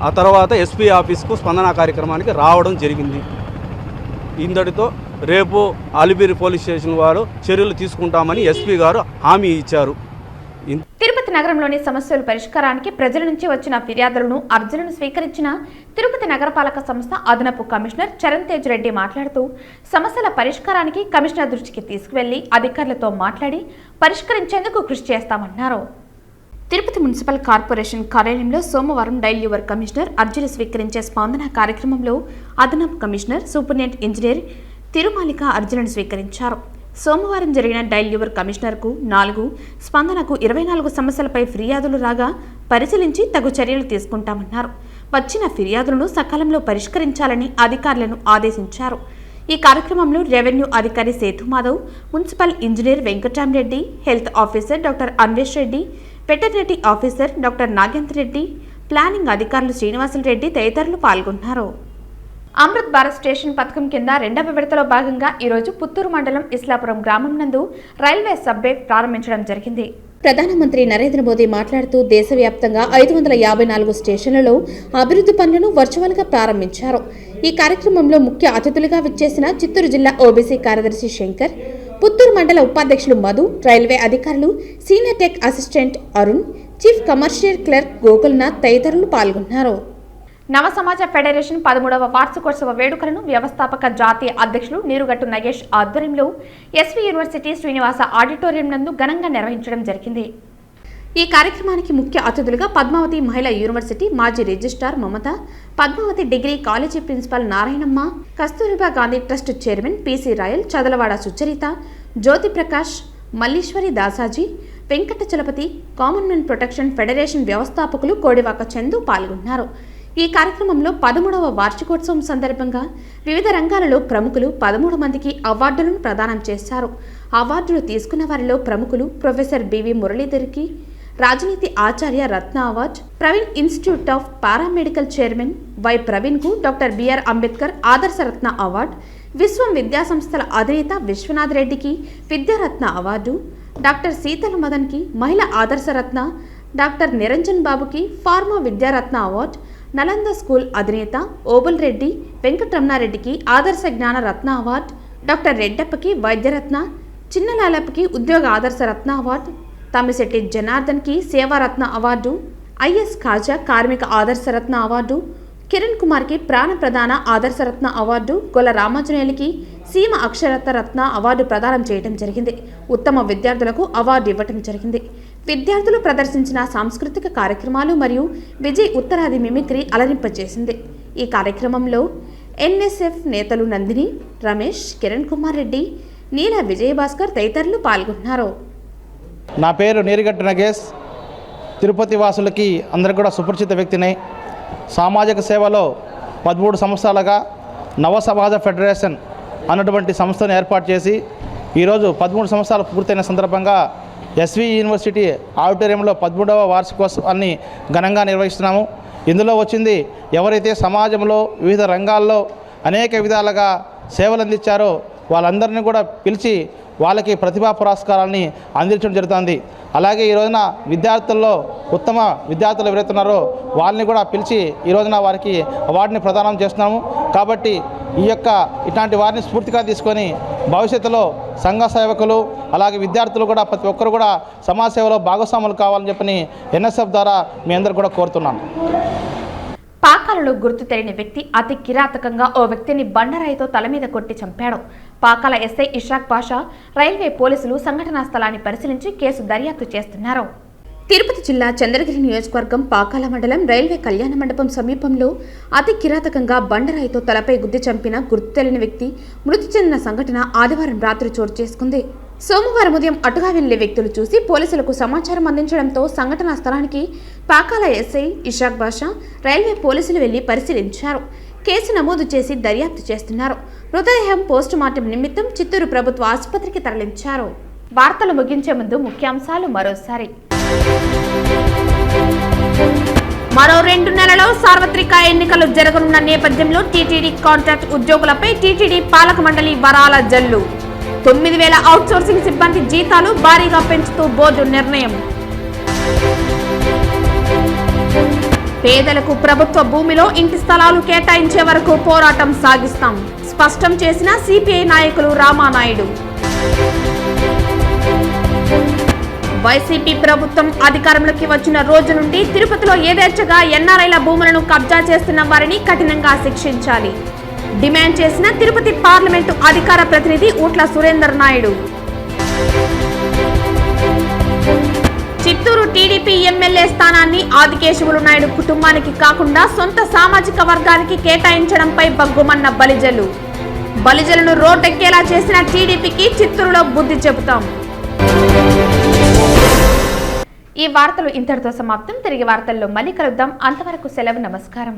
ఆ తర్వాత ఎస్పీ ఆఫీస్కు స్పందన కార్యక్రమానికి రావడం జరిగింది. ఇంతటితో రేపు అలిపిరి పోలీస్ స్టేషన్ వారు చర్యలు తీసుకుంటామని ఎస్పీ గారు హామీ ఇచ్చారు. తిరుపతి నగరంలోని సమస్యల పరిష్కారానికి ప్రజల నుంచి వచ్చిన ఫిర్యాదులను అర్జీలను స్వీకరించిన తిరుపతి నగరపాలక సంస్థ అదనపు కమిషనర్ చరణ్ తేజ్ రెడ్డి మాట్లాడుతూ సమస్యల పరిష్కారానికి కమిషనర్ దృష్టికి తీసుకువెళ్లి అధికారులతో మాట్లాడి పరిష్కరించేందుకు కృషి చేస్తామన్నారు. తిరుపతి మున్సిపల్ కార్పొరేషన్ కార్యాలయంలో సోమవారం డైల్ యువర్ కమిషనర్ అర్జీలు స్వీకరించే స్పందన కార్యక్రమంలో అదనపు కమిషనర్ సూపరింటెండెంట్ ఇంజనీర్ తిరుమాలిక అర్జీలను స్వీకరించారు. సోమవారం జరిగిన డైల్ యువర్ కమిషనర్కు 4, స్పందనకు 24 సమస్యలపై ఫిర్యాదులు రాగా పరిశీలించి తగు చర్యలు తీసుకుంటామన్నారు. వచ్చిన ఫిర్యాదులను సకాలంలో పరిష్కరించాలని అధికారులను ఆదేశించారు. ఈ కార్యక్రమంలో రెవెన్యూ అధికారి Sethu Madhav, municipal engineer Venkatarama Reddy, health officer doctor Anvesh Reddy, veterinary officer doctor Nagendra Reddy, planning అధికారులు శ్రీనివాసులు రెడ్డి తదితరులు పాల్గొన్నారు. అమృత్ భారత్ స్టేషన్ పథకం కింద 2వ విడతలో భాగంగా ఈరోజు పుత్తూరు మండలం ఇస్లాపురం గ్రామం నందు రైల్వే సబ్వే ప్రారంభించడం జరిగింది. ప్రధానమంత్రి నరేంద్ర మోదీ మాట్లాడుతూ దేశవ్యాప్తంగా 554 స్టేషన్లలో అభివృద్ధి పనులను వర్చువల్గా ప్రారంభించారు. ఈ కార్యక్రమంలో ముఖ్య అతిథులుగా విచ్చేసిన చిత్తూరు జిల్లా ఓబీసీ కార్యదర్శి శంకర్, పుత్తూరు మండల ఉపాధ్యక్షులు మధు, రైల్వే అధికారులు, senior tech assistant Arun, chief commercial clerk Gokulnath తదితరులు పాల్గొన్నారు. నవ సమాజ ఫెడరేషన్ 13వ వార్షికోత్సవ వేడుకలను వ్యవస్థాపక జాతీయ అధ్యక్షులు నీరుగట్టు నగేష్ ఆధ్వర్యంలో ఎస్వి యూనివర్సిటీ శ్రీనివాస ఆడిటోరియం నందు ఘనంగా నిర్వహించడం జరిగింది. ఈ కార్యక్రమానికి ముఖ్య అతిథులుగా పద్మావతి మహిళా యూనివర్సిటీ మాజీ registrar Mamata, Padmavathi degree college principal Narayanamma, Kasturba Gandhi trust chairman PC Royal, Chadalavada Sucharitha, Jyothi Prakash, Malleswari Dasaji, Venkata Chalapathi, commonwealth protection federation వ్యవస్థాపకులు కోడివాక చందు పాల్గొన్నారు. ఈ కార్యక్రమంలో 13వ వార్షికోత్సవం సందర్భంగా వివిధ రంగాలలో ప్రముఖులు 13 మందికి అవార్డులను ప్రదానం చేశారు. అవార్డులు తీసుకున్న వారిలో ప్రముఖులు ప్రొఫెసర్ బివి మురళీధర్కి రాజనీతి ఆచార్య రత్న award, Praveen institute of paramedical chairman Y ప్రవీణ్కు డాక్టర్ బిఆర్ అంబేద్కర్ ఆదర్శ రత్న అవార్డు, విశ్వం విద్యాసంస్థల అధినేత విశ్వనాథ్ రెడ్డికి విద్యారత్న అవార్డు, డాక్టర్ శీతల మదన్కి మహిళా ఆదర్శ రత్న, డాక్టర్ నిరంజన్ బాబుకి pharma Vidyaratna award, Nalanda school అధినేత ఓబుల్ రెడ్డి వెంకటరమణారెడ్డికి ఆదర్శ జ్ఞాన రత్న అవార్డు, డాక్టర్ రెడ్డప్పకి వైద్యరత్న, చిన్నలాలప్పకి ఉద్యోగ ఆదర్శ రత్న అవార్డు, తమ్మిశెట్టి జనార్దన్కి సేవారత్న అవార్డు, ఐఎస్ ఖాజా కార్మిక ఆదర్శ రత్న అవార్డు, కిరణ్ కుమార్కి ప్రాణ ప్రధాన ఆదర్శ రత్న అవార్డు, గొల్ల రామాంజనేయులకి సీమ అక్షరత్న రత్న అవార్డు ప్రదానం చేయడం జరిగింది. ఉత్తమ విద్యార్థులకు అవార్డు ఇవ్వటం జరిగింది. విద్యార్థులు ప్రదర్శించిన సాంస్కృతిక కార్యక్రమాలు మరియు విజయ్ ఉత్తరాది మిమిక్రీ అలరింపజేసింది. ఈ కార్యక్రమంలో ఎన్ఎస్ఎఫ్ నేతలు నందిని, రమేష్, కిరణ్ కుమార్ రెడ్డి, నీల విజయభాస్కర్ తదితరులు పాల్గొన్నారు. నా పేరు నీరుగట్టు నగేష్. తిరుపతి వాసులకి అందరికీ కూడా సుపరిచిత వ్యక్తిని. సామాజిక సేవలో 13 సంవత్సరాలుగా నవ సమాజ ఫెడరేషన్ అన్నటువంటి సంస్థను ఏర్పాటు చేసి ఈరోజు 13 సంవత్సరాలు పూర్తయిన సందర్భంగా ఎస్వి యూనివర్సిటీ ఆడిటోరియంలో 13వ వార్షికోత్సవాన్ని ఘనంగా నిర్వహిస్తున్నాము. ఇందులో వచ్చింది ఎవరైతే సమాజంలో వివిధ రంగాల్లో అనేక విధాలుగా సేవలు అందించారో వాళ్ళందరినీ కూడా పిలిచి వాళ్ళకి ప్రతిభా పురస్కారాన్ని అందించడం జరుగుతుంది. అలాగే ఈ రోజున విద్యార్థుల్లో ఉత్తమ విద్యార్థులు ఎవరైతే ఉన్నారో వాళ్ళని కూడా పిలిచి ఈ రోజున వారికి అవార్డుని ప్రదానం చేస్తున్నాము. కాబట్టి ఇట్లాంటి వారిని స్ఫూర్తిగా తీసుకొని భవిష్యత్తులో సంఘ సేవకులు అలాగే విద్యార్థులు కూడా ప్రతి ఒక్కరు కూడా సమాజ సేవలో భాగస్వాములు కావాలని చెప్పని ఎన్ఎస్ఎఫ్ ద్వారా మీ అందరూ కూడా కోరుతున్నాను. పాకాలలో గుర్తు తెలియని వ్యక్తి అతి కిరాతకంగా ఓ వ్యక్తిని బండరాయితో తల మీద కొట్టి చంపాడు. పాకాల ఎస్ఐ ఇషాక్ పాషా, రైల్వే పోలీసులు సంఘటనా స్థలాన్ని పరిశీలించి కేసు దర్యాప్తు చేస్తున్నారు. తిరుపతి జిల్లా చంద్రగిరి నియోజకవర్గం పాకాల మండలం రైల్వే కళ్యాణ మండపం సమీపంలో అతి కిరాతకంగా బండరాయితో తలపై గుద్ది చంపిన గుర్తు తెలియని వ్యక్తి మృతి చెందిన సంఘటన ఆదివారం రాత్రి చోటు చేసుకుంది. సోమవారం ఉదయం అటుగా వెళ్లే వ్యక్తులు చూసి పోలీసులకు సమాచారం అందించడంతో సంఘటనా స్థలానికి పాకాల ఎస్ఐ ఇషాక్ బాషా, రైల్వే పోలీసులు వెళ్లి పరిశీలించారు. కేసు నమోదు చేసి దర్యాప్తు చేస్తున్నారు. మృతదేహం పోస్టుమార్టం నిమిత్తం చిత్తూరు ప్రభుత్వ ఆసుపత్రికి తరలించారు. వార్తలు ముగించే ముందు ముఖ్యాంశాలు మరోసారి. మరో 2 నెలల్లో సార్వత్రిక ఎన్నికలు జరగనున్న నేపథ్యంలో టీటీడీ కాంట్రాక్ట్ ఉద్యోగులపై టీటీడీ పాలక మండలి వరాల జల్లు. 9,000 అవుట్సోర్సింగ్ సిబ్బంది జీతాలు భారీగా పెంచుతూ బోర్డు నిర్ణయం. పేదలకు ప్రభుత్వ భూమిలో ఇంటి స్థలాలు కేటాయించే వరకు పోరాటం సాగిస్తాం, స్పష్టం చేసిన సిపిఐ నాయకులు రామానాయుడు. వైసీపీ ప్రభుత్వం అధికారంలోకి వచ్చిన రోజు నుండి తిరుపతిలో యథేచ్ఛగా ఎన్ఆర్ఐల భూములను కబ్జా చేస్తున్న వారిని కఠినంగా శిక్షించాలి డిమాండ్ చేసిన తిరుపతి పార్లమెంటు అధికార ప్రతినిధి ఊట్ల సురేందర్ నాయుడు. చిత్తూరు టీడీపీ ఎమ్మెల్యే స్థానాన్ని ఆదికేశవులు నాయుడు కుటుంబానికి కాకుండా సొంత సామాజిక వర్గానికి కేటాయించడంపై బగ్గుమన్న బలిజలు. బలిజలను రోడ్డెక్కేలా చేసిన టీడీపీకి చిత్తూరులో బుద్ధి చెబుతాం. ఈ వార్తలు ఇంతటితో సమాప్తం. తిరిగి వార్తల్లో మళ్ళీ కలుద్దాం. అంతవరకు సెలవు. నమస్కారం.